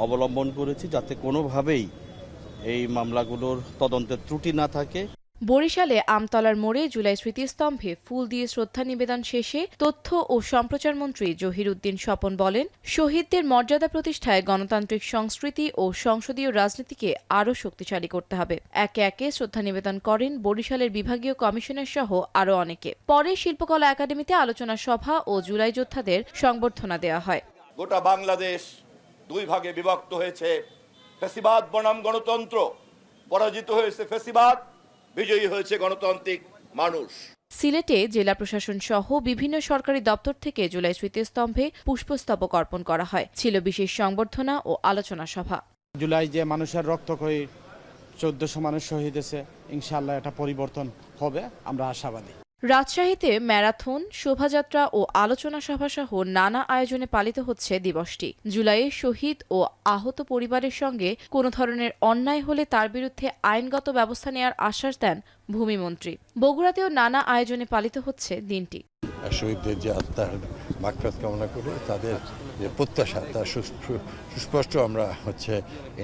অবলম্বন করেছি, যাতে কোনোভাবেই এই মামলাগুলোর তদন্তের ত্রুটি না থাকে। বরিশালে আমতলার মোড়ে জুলাই স্মৃতিস্তম্ভে ফুল দিয়ে শ্রদ্ধা নিবেদন শেষে তথ্য ও সম্প্রচার মন্ত্রী জহির উদ্দিন স্বপন বলেন, শহীদদের মর্যাদা প্রতিষ্ঠায় গণতান্ত্রিক সংস্কৃতি ও সংসদীয় রাজনীতিকে আরও শক্তিশালী করতে হবে। একে একে শ্রদ্ধা নিবেদন করেন বরিশালের বিভাগীয় কমিশনার সহ আরও অনেকে। পরে শিল্পকলা একাডেমিতে আলোচনা সভা ও জুলাই যোদ্ধাদের সংবর্ধনা দেওয়া হয়। গোটা বাংলাদেশ 2 ভাগে বিভক্ত হয়েছে। ফ্যাসিবাদ বনাম গণতন্ত্র, পরাজিত হয়েছে ফ্যাসিবাদ, বিজয়ী হয়েছে গণতান্ত্রিক মানুষ। সিলেটে জেলা প্রশাসন সহ বিভিন্ন সরকারি দপ্তর থেকে জুলাই স্মৃতিস্তম্ভে পুষ্পস্তবক অর্পণ করা হয়। ছিল বিশেষ সংবর্ধনা ও আলোচনা সভা। জুলাই যে মানুষের রক্তক্ষয়ী 1400 মানুষ শহীদ হয়েছে, ইনশাআল্লাহ এটা পরিবর্তন হবে, আমরা আশাবাদী। রাজশাহীতে ম্যারাথন, শোভাযাত্রা ও আলোচনা সভা সহ নানা আয়োজনে পালিত হচ্ছে দিবসটি। জুলাইয়ে শহীদ ও আহত পরিবারের সঙ্গে কোনো ধরনের অন্যায় হলে তার বিরুদ্ধে আইনগত ব্যবস্থা নেওয়ার আশ্বাস দেন ভূমিমন্ত্রী। বগুড়াতেও নানা আয়োজনে পালিত হচ্ছে দিনটি। শহীদদের যে আত্মার মাগফিরাত কামনা করে তাদের যে প্রত্যাশা, তা সুস্পষ্ট আমরা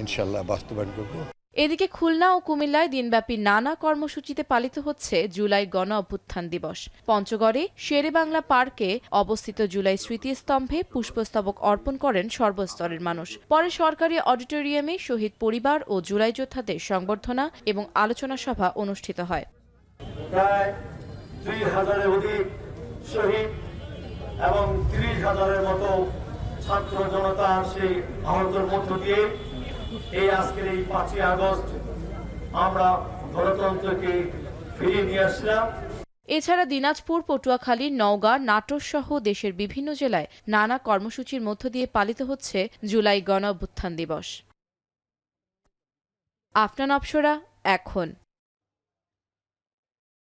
ইনশাআল্লাহ বাস্তবায়ন করব। এদিকে খুলনা ও কুমিল্লায় দিনব্যাপী নানা কর্মসূচিতে পালিত হচ্ছে জুলাই গণ অভ্যুত্থান দিবস। পঞ্চগড়ে শেরেবাংলা পার্কে অবস্থিত জুলাই স্মৃতিস্তম্ভে পুষ্পস্তবক অর্পণ করেন সর্বস্তরের মানুষ। পরে সরকারি অডিটোরিয়ামে শহীদ পরিবার ও জুলাই যোদ্ধাদের সংবর্ধনা এবং আলোচনা সভা অনুষ্ঠিত হয়। প্রায় 2000-এর অধিক শহীদ এবং 30,000-এর মতো ছাত্র জনতা সেই আহতের মধ্য দিয়ে এই আজকের এই 5ই আগস্ট আমরা গণতন্ত্রকে ফিরিয়ে নিয়ে আসলাম। এছাড়া দিনাজপুর, পটুয়াখালী, নওগাঁ, নাটোর সহ দেশের বিভিন্ন জেলায় নানা কর্মসূচির মধ্য দিয়ে পালিত হচ্ছে জুলাই গণ অভ্যুত্থান দিবস। আফনান অপসরা, এখন।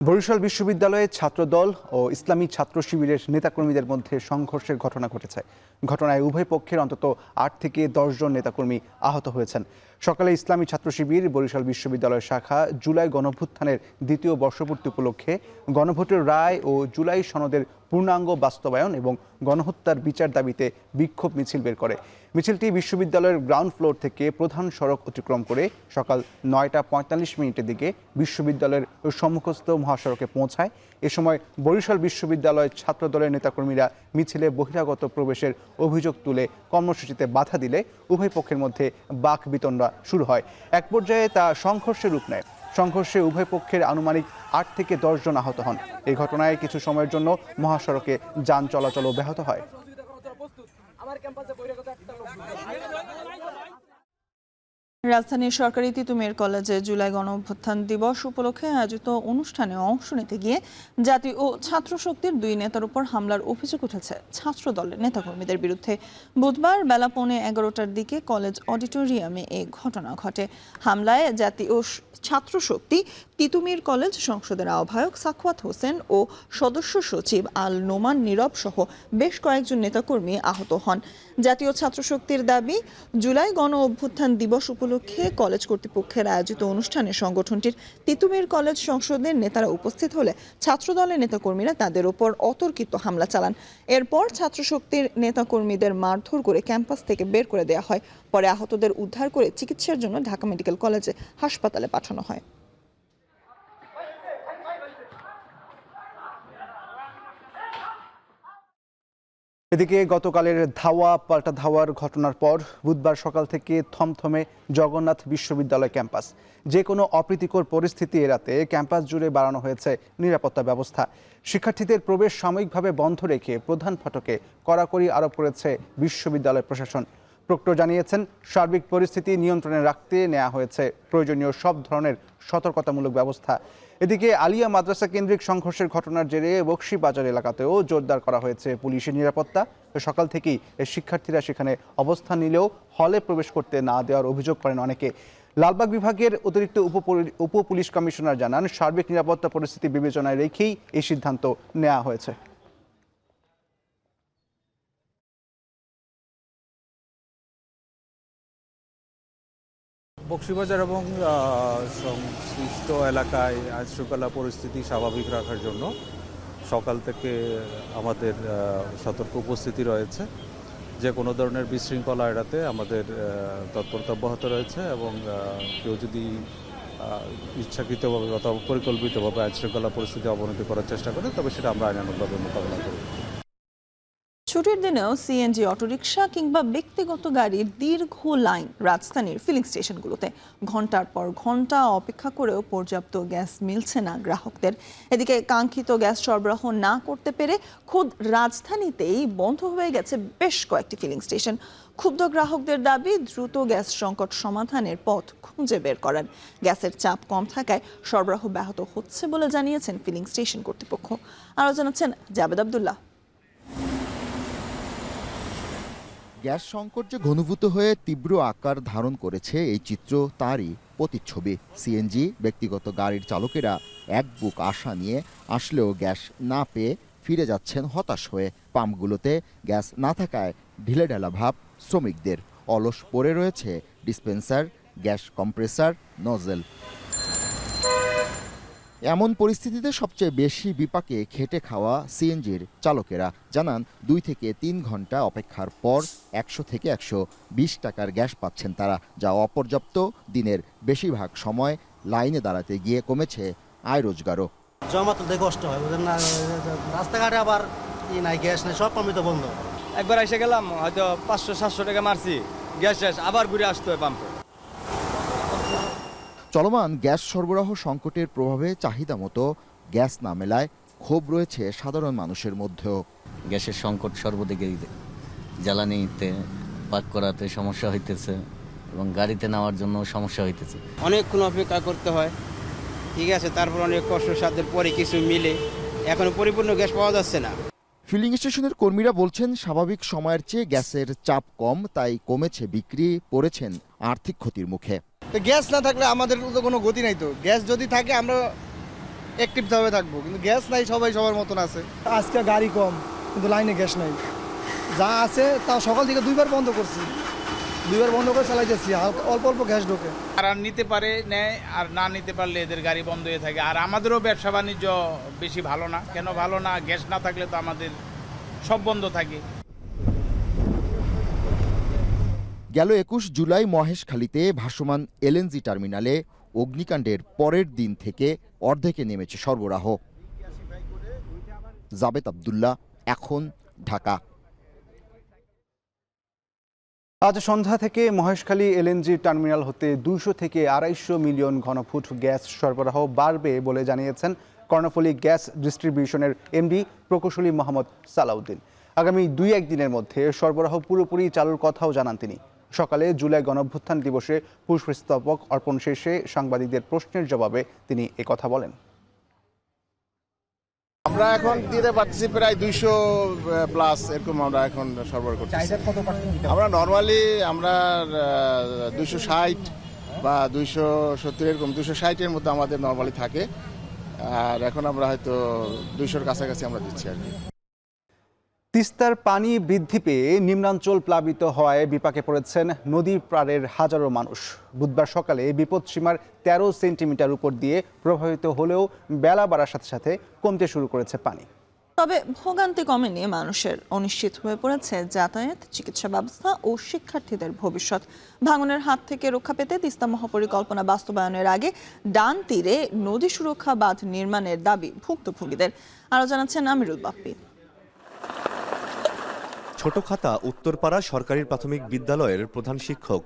বরিশাল বিশ্ববিদ্যালয়ে ছাত্রদল ও ইসলামী ছাত্র শিবিরের নেতাকর্মীদের মধ্যে সংঘর্ষের ঘটনা ঘটেছে। ঘটনায় উভয় পক্ষের অন্তত 8 থেকে 10 জন নেতাকর্মী আহত হয়েছেন। সকালে ইসলামী ছাত্র শিবির বরিশাল বিশ্ববিদ্যালয় শাখা জুলাই গণঅভ্যুত্থানের দ্বিতীয় বর্ষপূর্তি উপলক্ষে গণভোটের রায় ও জুলাই সনদের পূর্ণাঙ্গ বাস্তবায়ন এবং গণহত্যার বিচার দাবিতে বিক্ষোভ মিছিল বের করে। মিছিলটি বিশ্ববিদ্যালয়ের গ্রাউন্ড ফ্লোর থেকে প্রধান সড়ক অতিক্রম করে সকাল 9:45 দিকে বিশ্ববিদ্যালয়ের সম্মুখস্থ মহাসড়কে পৌঁছায়। এ সময় বরিশাল বিশ্ববিদ্যালয় ছাত্রদলের নেতাকর্মীরা মিছিলে বহিরাগত প্রবেশের অভিযোগ তুলে কর্মসূচিতে বাধা দিলে উভয় পক্ষের মধ্যে বাকবিতণ্ডা শুরু হয়। এক পর্যায়ে তা সংঘর্ষের রূপ নেয়। সংঘর্ষে উভয় পক্ষের আনুমানিক 8 থেকে 10 জন আহত হন। এই ঘটনায় কিছু সময়ের জন্য মহাসড়কে যান চলাচল ব্যাহত হয়। রাজধানীর সরকারি তিতুমির কলেজে জুলাই গণঅভ্যুত্থান দিবস উপলক্ষে আয়োজিত অনুষ্ঠানে অংশ নিতে গিয়ে জাতীয় ও ছাত্র শক্তির 2 নেতার উপর হামলার অভিযোগ উঠেছে ছাত্র দলের নেতাকর্মীদের বিরুদ্ধে। বুধবার বেলা 11:15টার দিকে কলেজ অডিটোরিয়ামে এই ঘটনা ঘটে। হামলায় জাতীয় ছাত্র শক্তি তিতুমির কলেজ সংসদের আহ্বায়ক সাখওয়াত হোসেন ও সদস্য সচিব আল নোমান নীরব সহ বেশ কয়েকজন নেতাকর্মী আহত হন। জাতীয় ছাত্র শক্তির দাবি, জুলাই গণ অভ্যুত্থান দিবস উপলক্ষে কলেজ কর্তৃপক্ষের আয়োজিত অনুষ্ঠানে সংগঠনটির তিতুমির কলেজ সংসদের নেতারা উপস্থিত হলে ছাত্রদলের নেতাকর্মীরা তাদের উপর অতর্কিত হামলা চালান। এরপর ছাত্র শক্তির নেতাকর্মীদের মারধর করে ক্যাম্পাস থেকে বের করে দেওয়া হয়। পরে আহতদের উদ্ধার করে চিকিৎসার জন্য ঢাকা মেডিকেল কলেজে হাসপাতালে পাঠানো হয়। এদিকে গতকালের ধাওয়া পাল্টা ধাওয়ার ঘটনার পর বুধবার সকাল থেকে থমথমে জগন্নাথ বিশ্ববিদ্যালয় ক্যাম্পাস। যে কোনো অপ্রীতিকর পরিস্থিতি এড়াতে ক্যাম্পাস জুড়ে বাড়ানো হয়েছে নিরাপত্তা ব্যবস্থা। শিক্ষার্থীদের প্রবেশ সাময়িকভাবে বন্ধ রেখে প্রধান ফটকে কড়াকড়ি আরোপ করেছে বিশ্ববিদ্যালয় প্রশাসন। প্রক্টর জানিয়েছেন, সার্বিক পরিস্থিতি নিয়ন্ত্রণে রাখতে নেওয়া হয়েছে প্রয়োজনীয় সব ধরনের সতর্কতামূলক ব্যবস্থা। এদিকে আলিয়া মাদ্রাসা কেন্দ্রিক সংঘর্ষের ঘটনার জেরে বকশীবাজার এলাকাতেও জোরদার করা হয়েছে পুলিশের নিরাপত্তা। সকাল থেকেই শিক্ষার্থীরা সেখানে অবস্থান নিলেও হলে প্রবেশ করতে না দেওয়ার অভিযোগ করেন অনেকে। লালবাগ বিভাগের অতিরিক্ত উপ পুলিশ কমিশনার জানান, সার্বিক নিরাপত্তা পরিস্থিতি বিবেচনায় রেখেই এই সিদ্ধান্ত নেওয়া হয়েছে। বকশীবাজার এবং সংশ্লিষ্ট এলাকায় আইনশৃঙ্খলা পরিস্থিতি স্বাভাবিক রাখার জন্য সকাল থেকে আমাদের সতর্ক উপস্থিতি রয়েছে। যে কোনো ধরনের বিশৃঙ্খলা এড়াতে আমাদের তৎপরতা অব্যাহত রয়েছে এবং কেউ যদি ইচ্ছাকৃতভাবে অথবা পরিকল্পিতভাবে আইনশৃঙ্খলা পরিস্থিতি অবনতি করার চেষ্টা করে তবে সেটা আমরা আইনানুগভাবে মোকাবিলা করি। ছুটির দিনেও সিএনজি, অটোরিকশা কিংবা ব্যক্তিগত গাড়ির দীর্ঘ লাইন রাজধানীর ফিলিং স্টেশনগুলোতে। ঘন্টার পর ঘন্টা অপেক্ষা করেও পর্যাপ্ত গ্যাস মিলছে না গ্রাহকদের। এদিকে কাঙ্ক্ষিত গ্যাস সরবরাহ না করতে পেরে খোদ রাজধানীতেই বন্ধ হয়ে গেছে বেশ কয়েকটি ফিলিং স্টেশন। ক্ষুব্ধ গ্রাহকদের দাবি, দ্রুত গ্যাস সংকট সমাধানের পথ খুঁজে বের করার। গ্যাসের চাপ কম থাকায় সরবরাহ ব্যাহত হচ্ছে বলে জানিয়েছেন ফিলিং স্টেশন কর্তৃপক্ষ। আরও জানাচ্ছেন জাবেদ আব্দুল্লাহ। গ্যাস সংকট যে ঘনীভূত হয়ে তীব্র আকার ধারণ করেছে, এই চিত্র তারই প্রতিচ্ছবি। সিএনজি, ব্যক্তিগত গাড়ির চালকেরা এক বুক আশা নিয়ে আসলেও গ্যাস না পেয়ে ফিরে যাচ্ছেন হতাশ হয়ে। পাম্পগুলোতে গ্যাস না থাকায় ঢিলেঢালা ভাব শ্রমিকদের। অলস পড়ে রয়েছে ডিসপেন্সার, গ্যাস কম্প্রেসার, নজেল। এমন পরিস্থিতিতে সবচেয়ে বেশি বিপাকে খেটে খাওয়া সিএনজির চালকেরা জানান, 2 থেকে 3 ঘন্টা অপেক্ষার পর 100 থেকে 120 টাকার গ্যাস পাচ্ছেন তারা, যা অপর্যাপ্ত। দিনের বেশিরভাগ সময় লাইনে দাঁড়াতে গিয়ে কমেছে আয় রোজগারও। জমা তুলতে কষ্ট হয়, বুঝলেন না, রাস্তাঘাটে আবার নাই, গ্যাস নেই, সব পাম্পই তো বন্ধ। একবার এসে গেলাম, হয়তো 500-700 টাকা মারছি, গ্যাস শেষ, আবার ঘুরে আসতে হয় পাম্পে। চলমান গ্যাস সরবরাহ সংকটের প্রভাবে চাহিদা মতো গ্যাস না মেলায় ক্ষোভ রয়েছে সাধারণ মানুষের মধ্যেও। গ্যাসের সংকট সর্বদিকে, জ্বালানিতে পাক করাতে সমস্যা হইতেছে এবং গাড়িতে নেওয়ার জন্য সমস্যা হইতেছে। অনেকক্ষণ অপেক্ষা করতে হয়, ঠিক আছে, তারপর অনেক কষ্ট সাধ্যের পরে কিছু মিলে এখনো পরিপূর্ণ গ্যাস পাওয়া যাচ্ছে না। ফিলিং স্টেশনের কর্মীরা বলছেন, স্বাভাবিক সময়ের চেয়ে গ্যাসের চাপ কম, তাই কমেছে বিক্রি, পড়েছেন আর্থিক ক্ষতির মুখে। তো গ্যাস না থাকলে আমাদের তো কোনো গতি নাই। তো গ্যাস যদি থাকে আমরা অ্যাক্টিভভাবে থাকবো, কিন্তু গ্যাস নাই, সবাই সবার মতন আছে। আজকে গাড়ি কম কিন্তু লাইনে গ্যাস নাই, যা আছে তা সকাল থেকে 2বার বন্ধ করছি, 2বার বন্ধ করে চালাইতেছি, অল্প অল্প গ্যাস ঢোকে। আর নিতে পারে নেয়, আর না নিতে পারলে এদের গাড়ি বন্ধ হয়ে থাকে। আর আমাদেরও ব্যবসা বাণিজ্য বেশি ভালো না। কেন ভালো না? গ্যাস না থাকলে তো আমাদের সব বন্ধ থাকে। গেল 21 জুলাই মহেশখালীতে ভাসমান এলএনজি টার্মিনালে অগ্নিকাণ্ডের পরের দিন থেকে অর্ধেকে নেমেছে সরবরাহ। জাবেদ আব্দুল্লাহ, এখন, ঢাকা। আজ সন্ধ্যা থেকে মহেশখালী এলএনজি টার্মিনাল হতে 200 থেকে 250 মিলিয়ন ঘনফুট গ্যাস সরবরাহ বাড়বে বলে জানিয়েছেন কর্ণফুলী গ্যাস ডিস্ট্রিবিউশনের এমডি প্রকৌশলী মোহাম্মদ সালাউদ্দিন। আগামী 2-1 দিনের মধ্যে সরবরাহ পুরোপুরি চালুর কথাও জানান তিনি। সকালে জুলাই গণঅভ্যুত্থান দিবসে পুষ্পস্তবক অর্পণ শেষে সাংবাদিকদের প্রশ্নের জবাবে তিনি একথা বলেন। আমরা এখন দিতে পারতেছি প্রায় 200+ এরকম আমরা এখন সরবরাহ করছি। আমরা নর্মালি আমরা 260 বা 270 এরকম 260-এর মধ্যে আমাদের নর্মালি থাকে, আর এখন আমরা হয়তো 200-র কাছাকাছি আমরা দিচ্ছি আর কি। তিস্তার পানি বৃদ্ধি পেয়ে নিম্নাঞ্চল প্লাবিত হওয়ায় বিপাকে পড়েছেন নদীর পাড়ের হাজারো মানুষ। বুধবার সকালে বিপদসীমার 13 সেন্টিমিটার উপর দিয়ে প্রভাবিত হলেও বেলা বাড়ার সাথে সাথে কমতে শুরু করেছে পানি। তবে ভোগান্তি কমেনি মানুষের। অনিশ্চিত হয়ে পড়েছে যাতায়াত, চিকিৎসা ব্যবস্থা ও শিক্ষার্থীদের ভবিষ্যৎ। ভাঙনের হাত থেকে রক্ষা পেতে তিস্তা মহাপরিকল্পনা বাস্তবায়নের আগে ডান তীরে নদী সুরক্ষা বাঁধ নির্মাণের দাবি ভুক্তভোগীদের। আরও জানাচ্ছেন আমিরুল বাপ্পি। ছোটখাতা উত্তরপাড়া সরকারি প্রাথমিক বিদ্যালয়ের প্রধান শিক্ষক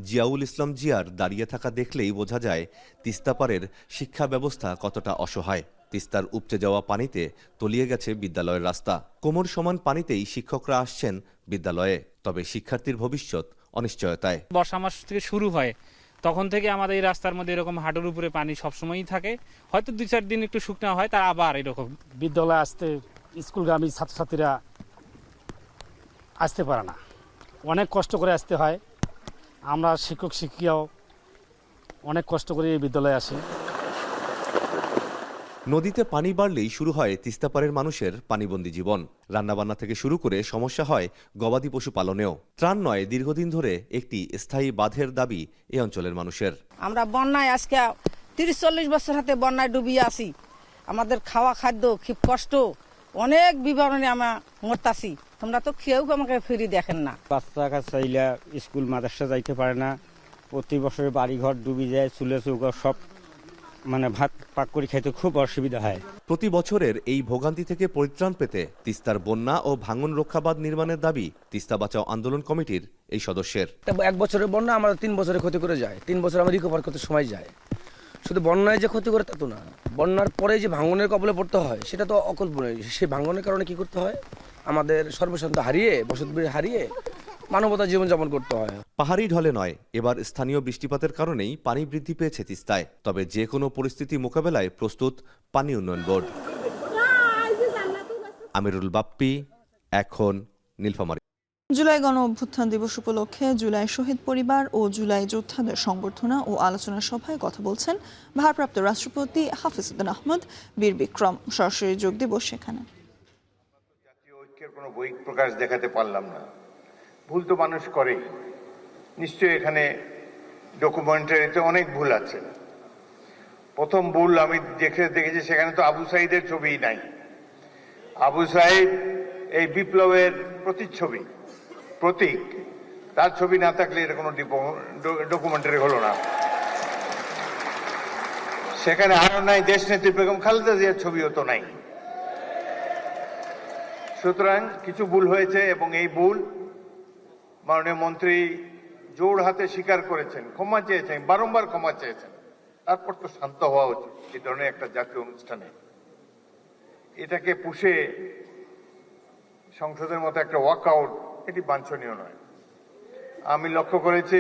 জিয়াউল ইসলাম জিয়ার দাঁড়িয়ে থাকা দেখলেই বোঝা যায় তিস্তাপাড়ের শিক্ষা ব্যবস্থা কতটা অসহায়। তিস্তার উপচে যাওয়া পানিতে তলিয়ে গেছে বিদ্যালয়ের রাস্তা। কোমর সমান পানিতেই শিক্ষকরা আসছেন বিদ্যালয়ে, তবে শিক্ষার্থীর ভবিষ্যৎ অনিশ্চয়তায়। বর্ষা মাস থেকে শুরু হয়, তখন থেকে আমাদের এই রাস্তার মধ্যে এরকম হাঁটুর উপরে পানি সবসময়ই থাকে। হয়তো 2-4 দিন একটু শুকনো হয়, তার আবার এরকম। বিদ্যালয়ে আসতে স্কুলগামী ছাত্রছাত্রীরা আসতে পারে না, অনেক কষ্ট করে আসতে হয়। আমরা শিক্ষক শিক্ষিকাও অনেক কষ্ট করে এই বিদ্যালয়ে আসি। নদীতে পানি বাড়লেই শুরু হয় তিস্তাপাড়ের মানুষের পানিবন্দী জীবন। রান্নাবান্না থেকে শুরু করে সমস্যা হয় গবাদি পশু পালনেও। ত্রাণ নয়, দীর্ঘদিন ধরে একটি স্থায়ী বাঁধের দাবি এই অঞ্চলের মানুষের। আমরা বন্যায় আজকে 30-40 বছর হাতে বন্যায় ডুবিয়ে আসি। আমাদের খাওয়া খাদ্য খুব কষ্ট, অনেক বিবরণে আমরা মরতাছি। তোমরা তো কেউ আমাকে ফিরি দেখেন না। বাচ্চা কাচ্চাইলা স্কুল মাদ্রাসা যাইতে পারে না, প্রতি বছরে বাড়িঘর ডুবি যায়, চুলে চৌকা সব ভাত পাক করে খাইতে খুব অসুবিধা হয়। প্রতি বছরের এই ভোগান্তি থেকে পরিত্রাণ পেতে তিস্তার বন্যা ও ভাঙন রক্ষাবাদ নির্মাণের দাবি তিস্তা বাঁচাও আন্দোলন কমিটির এই সদস্যের। 1 বছরের বন্যা আমরা 3 বছরে ক্ষতি করে যায়, 3 বছর আমরা রিকভার করতে সময় যায়। শুধু বন্যায় যে ক্ষতি করে তা তো না, বন্যার পরে যে ভাঙনের কবলে পড়তে হয় সেটা তো অকল্পনীয়। সেই ভাঙনের কারণে কি করতে হয়, আমাদের সর্বশান্ত হারিয়ে, বসতবাড়ি হারিয়ে মানবতা জীবনযাপন করতে হয়। পাহাড়ি ঢলে নয়, এবার স্থানীয় বৃষ্টিপাতের কারণেই পানি বৃদ্ধি পেয়েছে তিস্তায়। তবে যে কোনো পরিস্থিতি মোকাবেলায় প্রস্তুত পানি উন্নয়ন বোর্ড। আমিরুল বাপ্পি, এখন, নীলফামারী। জুলাই গণ অভ্যুত্থান দিবস উপলক্ষে জুলাই শহীদ পরিবার ও জুলাই যোদ্ধাদের সংবর্ধনা ও আলোচনা সভায় কথা বলছেন ভারপ্রাপ্ত রাষ্ট্রপতি হাফিজ উদ্দিন আহমদ বীর বিক্রম। সরাসরি যোগ দিবস সেখানে। ঐক্যের কোনো বহিঃ প্রকাশ দেখাতে পারলাম না, ভুল তো মানুষ করেই। নিশ্চয়ই এখানে ডকুমেন্টারিতে অনেক ভুল আছে। প্রথম ভুল আমি দেখেছি, সেখানে তো আবু সাইদের ছবিই নাই। আবু সাইদ এই বিপ্লবের প্রতিচ্ছবি, প্রতীক। তার ছবি না থাকলে এটা কোনো ডকুমেন্টারি হলো না। সেখানে আরো নাই দেশনেত্রী বেগম খালেদা জিয়ার ছবিও তো নাই। সুতরাং কিছু ভুল হয়েছে এবং এই ভুল মাননীয় মন্ত্রী জোর হাতে স্বীকার করেছেন, ক্ষমা চেয়েছেন, বারংবার ক্ষমা চেয়েছেন। তারপর তো শান্ত হওয়া উচিত এই ধরনের একটা জাতীয় অনুষ্ঠানে। এটাকে পুষে সংসদের মতো একটা ওয়াকআউট, এটি বাঞ্ছনীয় নয়। আমি লক্ষ্য করেছি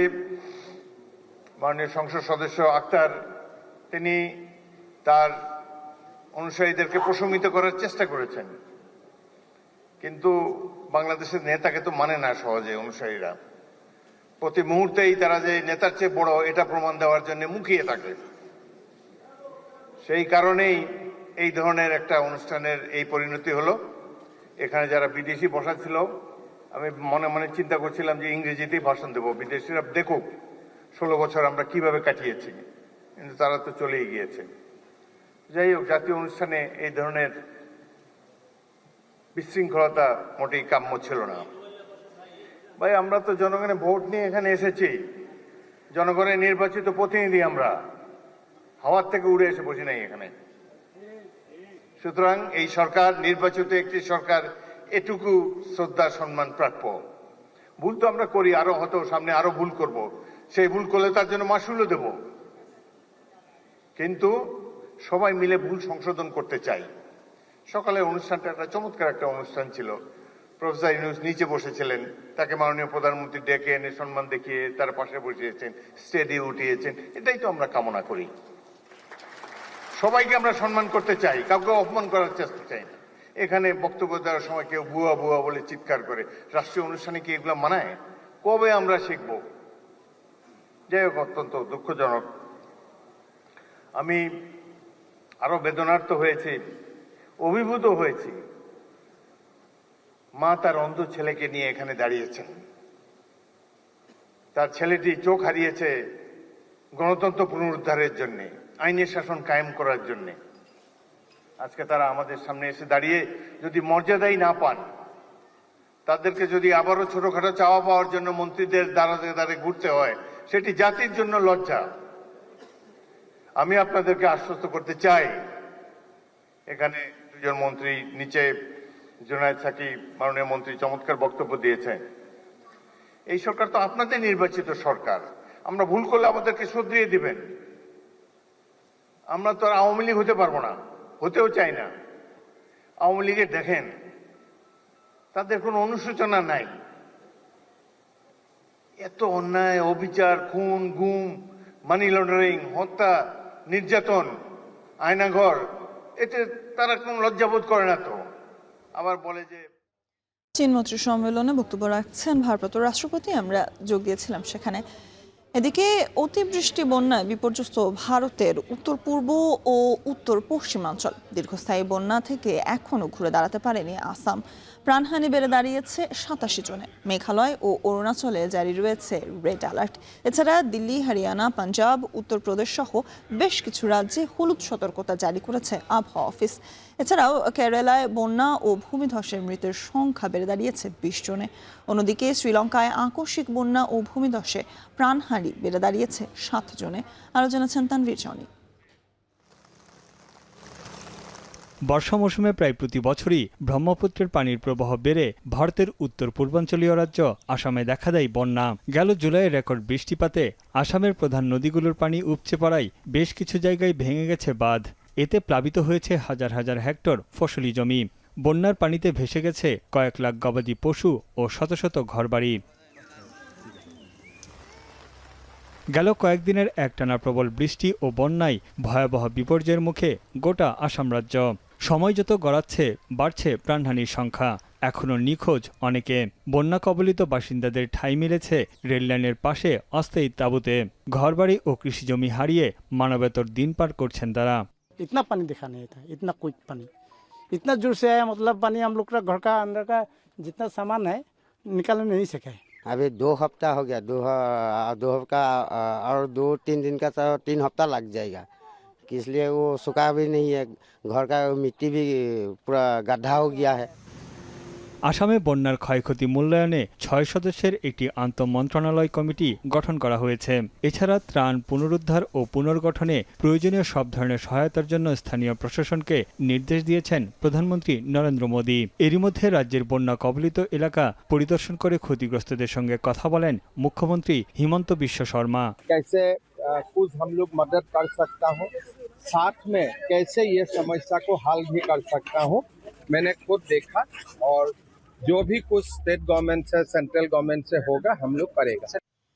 মাননীয় সংসদ সদস্য আক্তার, তিনি তার অনুসারীদেরকে প্রশমিত করার চেষ্টা করেছেন, কিন্তু বাংলাদেশের নেতাকে তো মানে না সহজে অনুসারীরা। প্রতি মুহূর্তেই তারা যে নেতার চেয়ে বড় এটা প্রমাণ দেওয়ার জন্য মুখিয়ে থাকে। সেই কারণেই এই ধরনের একটা অনুষ্ঠানের এই পরিণতি হলো। এখানে যারা বিদেশি বসা ছিল, আমি মনে মনে চিন্তা করছিলাম যে ইংরেজিতেই ভাষণ দেবো, বিদেশিরা দেখুক 16 বছর আমরা কিভাবে কাটিয়েছি, কিন্তু তারা তো চলেই গিয়েছে। যাই হোক, জাতীয় অনুষ্ঠানে এই ধরনের বিশৃঙ্খলতা মোটেই কাম্য ছিল না। ভাই, আমরা তো জনগণের ভোট নিয়ে এখানে এসেছি, জনগণের নির্বাচিত প্রতিনিধি, আমরা হাওয়ার থেকে উড়ে এসে বসি নাই এখানে। সুতরাং এই সরকার নির্বাচিত একটি সরকার, এটুকু শ্রদ্ধা সম্মান প্রাপ্য। ভুল তো আমরা করি, আরো হয়তো সামনে আরো ভুল করব, সেই ভুল করলে তার জন্য মাসুলও দেব, কিন্তু সবাই মিলে ভুল সংশোধন করতে চাই। সকালে অনুষ্ঠানটা একটা চমৎকার একটা অনুষ্ঠান ছিল। প্রফেসর ইউনূস নিচে বসেছিলেন, তাকে মাননীয় প্রধানমন্ত্রী ডেকে এনে সম্মান দেখিয়ে তার পাশে বসিয়েছেন, স্টেজে উঠিয়েছেন। এটাই তো আমরা কামনা করি। সবাইকে আমরা সম্মান করতে চাই, কাউকে অপমান করার চেষ্টা চাই না। এখানে বক্তব্য দেওয়ার সময় কেউ বুয়া বুয়া বলে চিৎকার করে, রাষ্ট্রীয় অনুষ্ঠানে কি এগুলো মানায়? কবে আমরা শিখব? যাই হোক, অত্যন্ত দুঃখজনক। আমি আরো বেদনার্থ হয়েছি, অভিভূত হয়েছি। মা তার অন্ধ ছেলেকে নিয়ে এখানে দাঁড়িয়েছেন। তার ছেলেটি চোখ হারিয়েছে গণতন্ত্র পুনরুদ্ধারের জন্য, আইনের শাসন কায়েম করার জন্য। আজকে তারা আমাদের সামনে এসে দাঁড়িয়ে যদি মর্যাদাই না পান, তাদেরকে যদি আবারও ছোটখাটো চাওয়া পাওয়ার জন্য মন্ত্রীদের দ্বারে ঘুরতে হয়, সেটি জাতির জন্য লজ্জা। আমি আপনাদেরকে আশ্বস্ত করতে চাই, এখানে দুজন মন্ত্রী, নিচে জুনায়েদ সাকিব মাননীয় মন্ত্রী চমৎকার বক্তব্য দিয়েছেন। এই সরকার তো আপনাদের নির্বাচিত সরকার, আমরা ভুল করলে আমাদেরকে শুধরিয়ে দিবেন। আমরা তো আর আওয়ামী লীগ হতে পারবো না, হতেও চাই না। আওয়ামী লীগে দেখেন, তাদের কোনো অনুশোচনা নাই। এত অন্যায়, অবিচার, খুন, গুম, মানি লন্ডারিং, হত্যা, নির্যাতন, আয়নাঘর, এতে তারা কোনো লজ্জাবোধ করে না। তো আবার বলে যে চীন মন্ত্রী সম্মেলনে বক্তব্য রাখছেন ভারপ্রাপ্ত রাষ্ট্রপতি, আমরা যোগ দিয়েছিলাম সেখানে। এদিকে অতিবৃষ্টি বন্যায় বিপর্যস্ত ভারতের উত্তর পূর্ব ও উত্তর পশ্চিমাঞ্চল। দীর্ঘস্থায়ী বন্যা থেকে এখনও ঘুরে দাঁড়াতে পারেনি আসাম। প্রাণহানি বেড়ে দাঁড়িয়েছে 87 জনে। মেঘালয় ও অরুণাচলে জারি রয়েছে রেড অ্যালার্ট। এছাড়া দিল্লি, হরিয়ানা, পাঞ্জাব, উত্তরপ্রদেশ সহ বেশ কিছু রাজ্যে হলুদ সতর্কতা জারি করেছে আবহাওয়া অফিস। এছাড়াও কেরালায় বন্যা ও ভূমিধসের মৃতের সংখ্যা বেড়ে দাঁড়িয়েছে 20 জনে। অন্যদিকে শ্রীলঙ্কায় আকস্মিক বন্যা ও ভূমিধসে প্রাণহানি বেড়ে দাঁড়িয়েছে 7 জনে। আরও জানাচ্ছেন তানভীর জনি। বর্ষা মৌসুমে প্রায় প্রতি বছরই ব্রহ্মপুত্রের পানির প্রবাহ বেড়ে ভারতের উত্তর পূর্বাঞ্চলীয় রাজ্য আসামে দেখা দেয় বন্যা। গেল জুলাইয়ে রেকর্ড বৃষ্টিপাতে আসামের প্রধান নদীগুলোর পানি উপচে পড়ায় বেশ কিছু জায়গায় ভেঙে গেছে বাঁধ। এতে প্লাবিত হয়েছে হাজার হাজার হেক্টর ফসলি জমি। বন্যার পানিতে ভেসে গেছে কয়েক লাখ গবাদি পশু ও শত শত ঘরবাড়ি। গেল কয়েকদিনের একটানা প্রবল বৃষ্টি ও বন্যায় ভয়াবহ বিপর্যয়ের মুখে গোটা আসাম রাজ্য। সময় যত গড়াচ্ছে বাড়ছে প্রাণহানির সংখ্যা। এখনও নিখোঁজ অনেকে। বন্যা কবলিত বাসিন্দাদের ঠাঁই মিলেছে রেললাইনের পাশে অস্থায়ী তাঁবুতে। ঘরবাড়ি ও কৃষিজমি হারিয়ে মানবেতর দিন পার করছেন তারা। इतना पानी दिखा नहीं था, इतना क्विक पानी, इतना जोर से आया, मतलब पानी हम लोग का घर का अंदर का जितना सामान है निकाल नहीं सके। अभी 2 हफ्ता हो गया, दो हफ्ता और 2-3 दिन का, तो 3 हफ्ता लग जाएगा। इसलिए वो सूखा भी नहीं है, घर का मिट्टी भी पूरा गड्ढा हो गया है। আসামে বন্যার ক্ষয়ক্ষতি মূল্যায়নে 6 সদস্যের একটি আন্তঃমন্ত্রণালয় কমিটি গঠন করা হয়েছে। এছাড়া ত্রাণ, পুনরুদ্ধার ও পুনর্গঠনে প্রয়োজনীয় সব ধরনের সহায়তার জন্য স্থানীয় প্রশাসনকে নির্দেশ দিয়েছেন প্রধানমন্ত্রী নরেন্দ্র মোদী। এরই মধ্যে রাজ্যের বন্যা কবলিত এলাকা পরিদর্শন করে ক্ষতিগ্রস্তদের সঙ্গে কথা বলেন মুখ্যমন্ত্রী হিমন্ত বিশ্ব শর্মা। कैसे कुछ हम लोग मदद कर सकता हूँ, साथ में कैसे ये समस्या को हल भी कर सकता हूँ, मैंने खुद देखा। और जो भी कुछ स्टेट गवर्नमेंट से, सेंट्रल गवर्नमेंट से होगा हम लोग करेगा।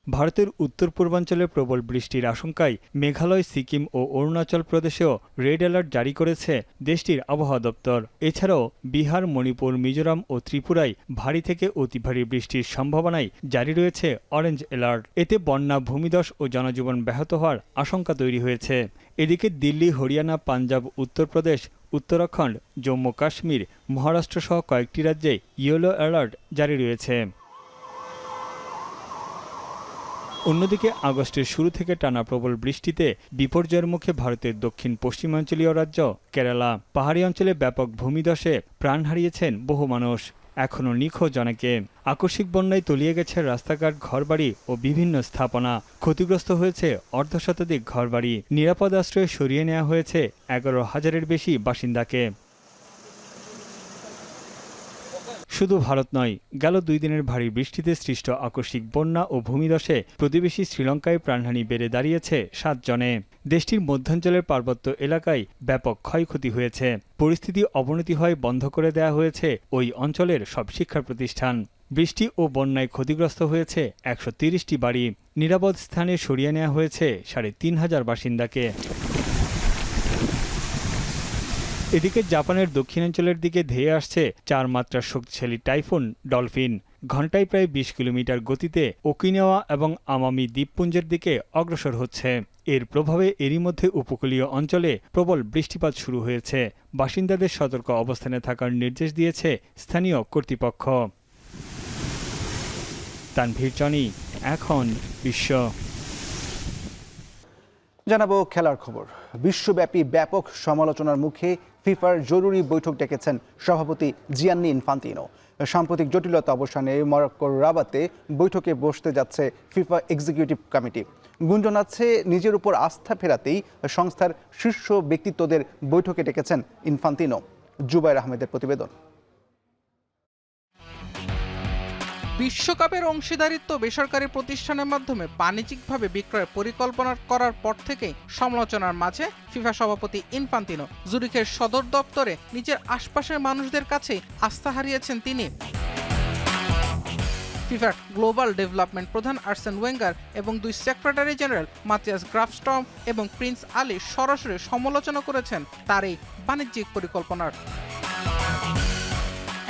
ভারতের উত্তর পূর্বাঞ্চলে প্রবল বৃষ্টির আশঙ্কায় মেঘালয়, সিকিম ও অরুণাচল প্রদেশেও রেড অ্যালার্ট জারি করেছে দেশটির আবহাওয়া দপ্তর। এছাড়াও বিহার, মণিপুর, মিজোরাম ও ত্রিপুরায় ভারী থেকে অতি ভারী বৃষ্টির সম্ভাবনায় জারি রয়েছে অরেঞ্জ অ্যালার্ট। এতে বন্যা, ভূমিধস ও জনজীবন ব্যাহত হওয়ার আশঙ্কা তৈরি হয়েছে। এদিকে দিল্লি, হরিয়ানা, পাঞ্জাব, উত্তরপ্রদেশ উত্তরাখণ্ড, জম্মু কাশ্মীর, মহারাষ্ট্র সহ কয়েকটি রাজ্যে ইয়েলো অ্যালার্ট জারি রয়েছে। অন্যদিকে আগস্টের শুরু থেকে টানা প্রবল বৃষ্টিতে বিপর্যয়ের মুখে ভারতের দক্ষিণ পশ্চিমাঞ্চলীয় রাজ্য কেরালা। পাহাড়ি অঞ্চলে ব্যাপক ভূমিধসে প্রাণ হারিয়েছেন বহু মানুষ, এখনও নিখোঁজ অনেকে। আকস্মিক বন্যায় তলিয়ে গেছে রাস্তাঘাট, ঘরবাড়ি ও বিভিন্ন স্থাপনা। ক্ষতিগ্রস্ত হয়েছে অর্ধশতাধিক ঘরবাড়ি। নিরাপদ আশ্রয়ে সরিয়ে নেওয়া হয়েছে 11,000-এর বেশি বাসিন্দাকে। শুধু ভারত নয়, গেল 2 দিনের ভারী বৃষ্টিতে সৃষ্ট আকস্মিক বন্যা ও ভূমিধসে প্রতিবেশী শ্রীলঙ্কায় প্রাণহানি বেড়ে দাঁড়িয়েছে 7 জনে। দেশটির মধ্যাঞ্চলের পার্বত্য এলাকায় ব্যাপক ক্ষয়ক্ষতি হয়েছে। পরিস্থিতি অবনতি হয় বন্ধ করে দেওয়া হয়েছে ওই অঞ্চলের সব শিক্ষা প্রতিষ্ঠান। বৃষ্টি ও বন্যায় ক্ষতিগ্রস্ত হয়েছে 130টি বাড়ি। নিরাপদ স্থানে সরিয়ে নেওয়া হয়েছে 3,500 বাসিন্দাকে। এদিকে জাপানের দক্ষিণাঞ্চলের দিকে ধেয়ে আসছে 4 মাত্রার শক্তিশালী টাইফুন ডলফিন। ঘন্টায় প্রায় 20 কিলোমিটার গতিতে ওকিনাওয়া এবং আমামি দ্বীপপুঞ্জের দিকে অগ্রসর হচ্ছে। এর প্রভাবে এরই মধ্যে উপকূলীয় অঞ্চলে প্রবল বৃষ্টিপাত শুরু হয়েছে। বাসিন্দাদের সতর্ক অবস্থানে থাকার নির্দেশ দিয়েছে স্থানীয় কর্তৃপক্ষ। তানভীর জনি, এখন বিশ্ব। জানাবো খেলার খবর। বিশ্বব্যাপী ব্যাপক সমালোচনার মুখে ফিফার জরুরি বৈঠক ডেকেছেন সভাপতি জিয়ান্নি ইনফান্তিনো। সাম্প্রতিক জটিলতা অবসানে মরক্কোর রাবাতে বৈঠকে বসতে যাচ্ছে ফিফা এক্সিকিউটিভ কমিটি। গুঞ্জন আছে নিজের উপর আস্থা ফেরাতেই সংস্থার শীর্ষ ব্যক্তিত্বদের বৈঠকে ডেকেছেন ইনফান্তিনো। জুবাইর আহমেদের প্রতিবেদন। বিশ্বকাপের অংশীদারিত্ব বেসরকারি প্রতিষ্ঠানের মাধ্যমে বাণিজ্যিকভাবে বিক্রয়ের পরিকল্পনা করার পর থেকেই সমালোচনার মাঝে ফিফা সভাপতি ইনফান্তিনো। জুরিখের সদর দপ্তরে নিজের আশপাশের মানুষদের কাছেই আস্থা হারিয়েছেন তিনি। ফিফার গ্লোবাল ডেভেলপমেন্ট প্রধান আর্সেন ওয়েঙ্গার এবং 2 সেক্রেটারি জেনারেল মাতিয়াস গ্রাফস্ট্রম এবং প্রিন্স আলী সরাসরি সমালোচনা করেছেন তার এই বাণিজ্যিক পরিকল্পনার।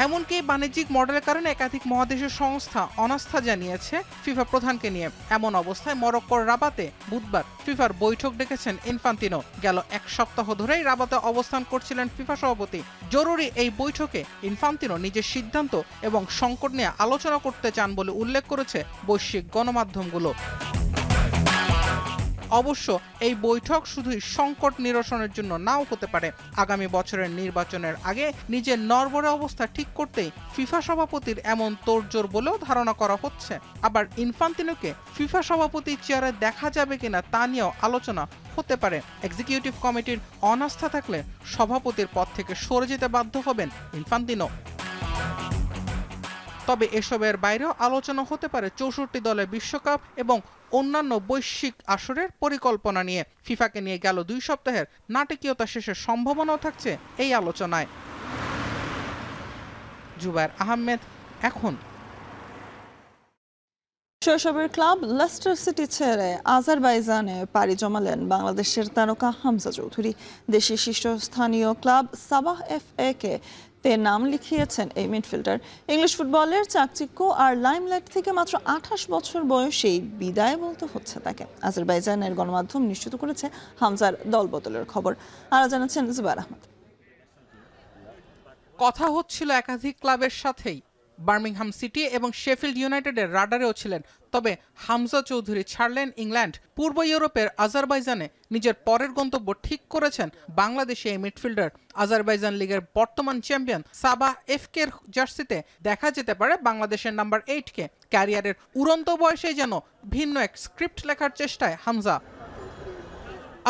এমনকি বাণিজ্যিক মডেলের কারণে একাধিক মহাদেশের সংস্থা অনাস্থা জানিয়েছে ফিফা প্রধানকে নিয়ে। এমন অবস্থায় মরক্কোর রাবাতে বুধবার ফিফার বৈঠক ডেকেছেন ইনফান্তিনো। গেল 1 সপ্তাহ ধরেই রাবাতে অবস্থান করছিলেন ফিফা সভাপতি। জরুরি এই বৈঠকে ইনফান্তিনো নিজের সিদ্ধান্ত এবং সংকট নিয়ে আলোচনা করতে চান বলে উল্লেখ করেছে বৈশ্বিক গণমাধ্যমগুলো। অবশ্য এই বৈঠক শুধুই সংকট নিরসনের জন্য নাও হতে পারে। আগামী বছরের নির্বাচনের আগে নিজের নড়বড়ে অবস্থা ঠিক করতেই ফিফা সভাপতির এমন তোড়জোড় বলেও ধারণা করা হচ্ছে। আবার ইনফান্তিনোকে ফিফা সভাপতির চেয়ারে দেখা যাবে কিনা তা নিয়েও আলোচনা হতে পারে। এক্সিকিউটিভ কমিটির অনাস্থা থাকলে সভাপতির পদ থেকে সরে যেতে বাধ্য হবেন ইনফান্তিনো। তবে এসবের বাইরেও আলোচনা হতে পারে 64 দলের বিশ্বকাপ এবং অন্যান্য বৈশ্বিক আসরের পরিকল্পনা নিয়ে। ফিফাকে নিয়ে গেল 2 সপ্তাহের নাটকীয়তা শেষের সম্ভাবনাও থাকছে এই আলোচনায়। জুবাইর আহমেদ, এখন। শৈশবের ক্লাব লেস্টার সিটি ছেড়ে আজারবাইজানে পাড়ি জমালেন বাংলাদেশের তারকা হামজা চৌধুরী। দেশের শীর্ষস্থানীয় ক্লাব সাবাহ FA কে তে নাম লিখিয়েছেন এই মিডফিল্ডার। ইংলিশ ফুটবলের চাকচিক্য আর লাইমলাইট থেকে মাত্র 28 বছর বয়সেই বিদায় বলতে হচ্ছে তাকে। আজারবাইজানের গণমাধ্যম নিশ্চিত করেছে হামজার দলবদলের খবর। আর জানাচ্ছেন জুবাইর আহমেদ। কথা হচ্ছিল একাধিক ক্লাবের সাথেই। বার্মিংহাম সিটি এবং শেফিল্ড ইউনাইটেডের রাডারেও ছিলেন। তবে হামজা চৌধুরী ছাড়লেন ইংল্যান্ড। পূর্ব ইউরোপের আজারবাইজানে নিজের পরের গন্তব্য ঠিক করেছেন বাংলাদেশি এই মিডফিল্ডার। আজারবাইজান লিগের বর্তমান চ্যাম্পিয়ন সাবাহ FK এর জার্সিতে দেখা যেতে পারে বাংলাদেশের নাম্বার 8 কে। ক্যারিয়ারের উড়ন্ত বয়সে যেন ভিন্ন এক স্ক্রিপ্ট লেখার চেষ্টায় হামজা।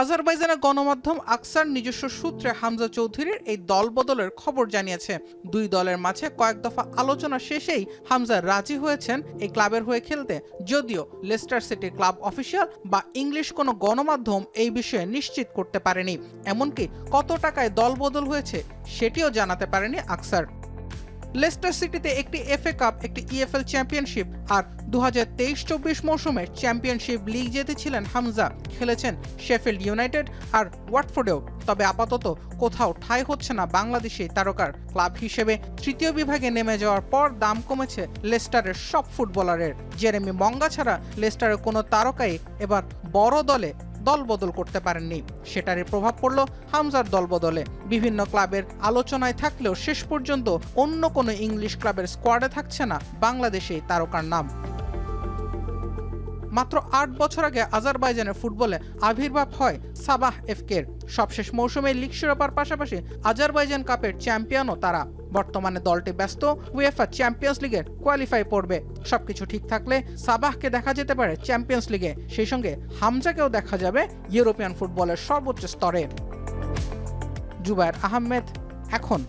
আজারবাইজানের গণমাধ্যম আকসার নিজস্ব সূত্রে হামজা চৌধুরীর এই দলবদলের খবর জানিয়েছে। 2 দলের মাঝে কয়েক দফা আলোচনা শেষেই হামজা রাজি হয়েছেন এই ক্লাবের হয়ে খেলতে। যদিও লেস্টার সিটি ক্লাব অফিসিয়াল বা ইংলিশ কোনো গণমাধ্যম এই বিষয়ে নিশ্চিত করতে পারেনি। এমনকি কত টাকায় দলবদল হয়েছে সেটিও জানাতে পারেনি আকসার। লেস্টার সিটিতে একটি FA কাপ, একটি EFL চ্যাম্পিয়নশিপ আর 2023-24 মৌসুমে চ্যাম্পিয়নশিপ লিগ জিতেছিলেন হামজা। খেলেছেন শেফিল্ড ইউনাইটেড আর ওয়াটফোর্ডেও। তবে আপাতত কোথাও ঠাঁই হচ্ছে না বাংলাদেশি তারকার। ক্লাব হিসেবে 3য় বিভাগে নেমে যাওয়ার পর দাম কমেছে লেস্টারের সব ফুটবলারের। জেরেমি মঙ্গা ছাড়া লেস্টারের কোনো তারকাই এবার বড় দলে দল বদল করতে পারেননি। সেটারই প্রভাব পড়ল হামজার দল বদলে। বিভিন্ন ক্লাবের আলোচনায় থাকলেও শেষ পর্যন্ত অন্য কোনো ইংলিশ ক্লাবের স্কোয়াডে থাকছে না বাংলাদেশি তারকার নাম। মাত্র 8 বছর আগে আজারবাইজানের ফুটবলে আবির্ভাব হয় সাবাহ এফকের। সবশেষ মৌসুমে লিগ শিরোপার পাশাপাশি আজারবাইজান কাপের চ্যাম্পিয়নও তারা। বর্তমানে দলটি ব্যস্ত উয়েফা চ্যাম্পিয়ন্স লিগের কোয়ালিফাই পর্বে। সবকিছু ঠিক থাকলে সাবাহকে দেখা যেতে পারে চ্যাম্পিয়ন্স লিগে, সেই সঙ্গে হামজাকেও দেখা যাবে ইউরোপিয়ান ফুটবলের সর্বোচ্চ স্তরে। জুবায়ের আহমেদ, এখন।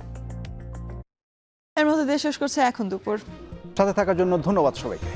এর মধ্যে দেশ শেষ করছে এখন দুপুর। সাথে থাকার জন্য ধন্যবাদ সবাইকে।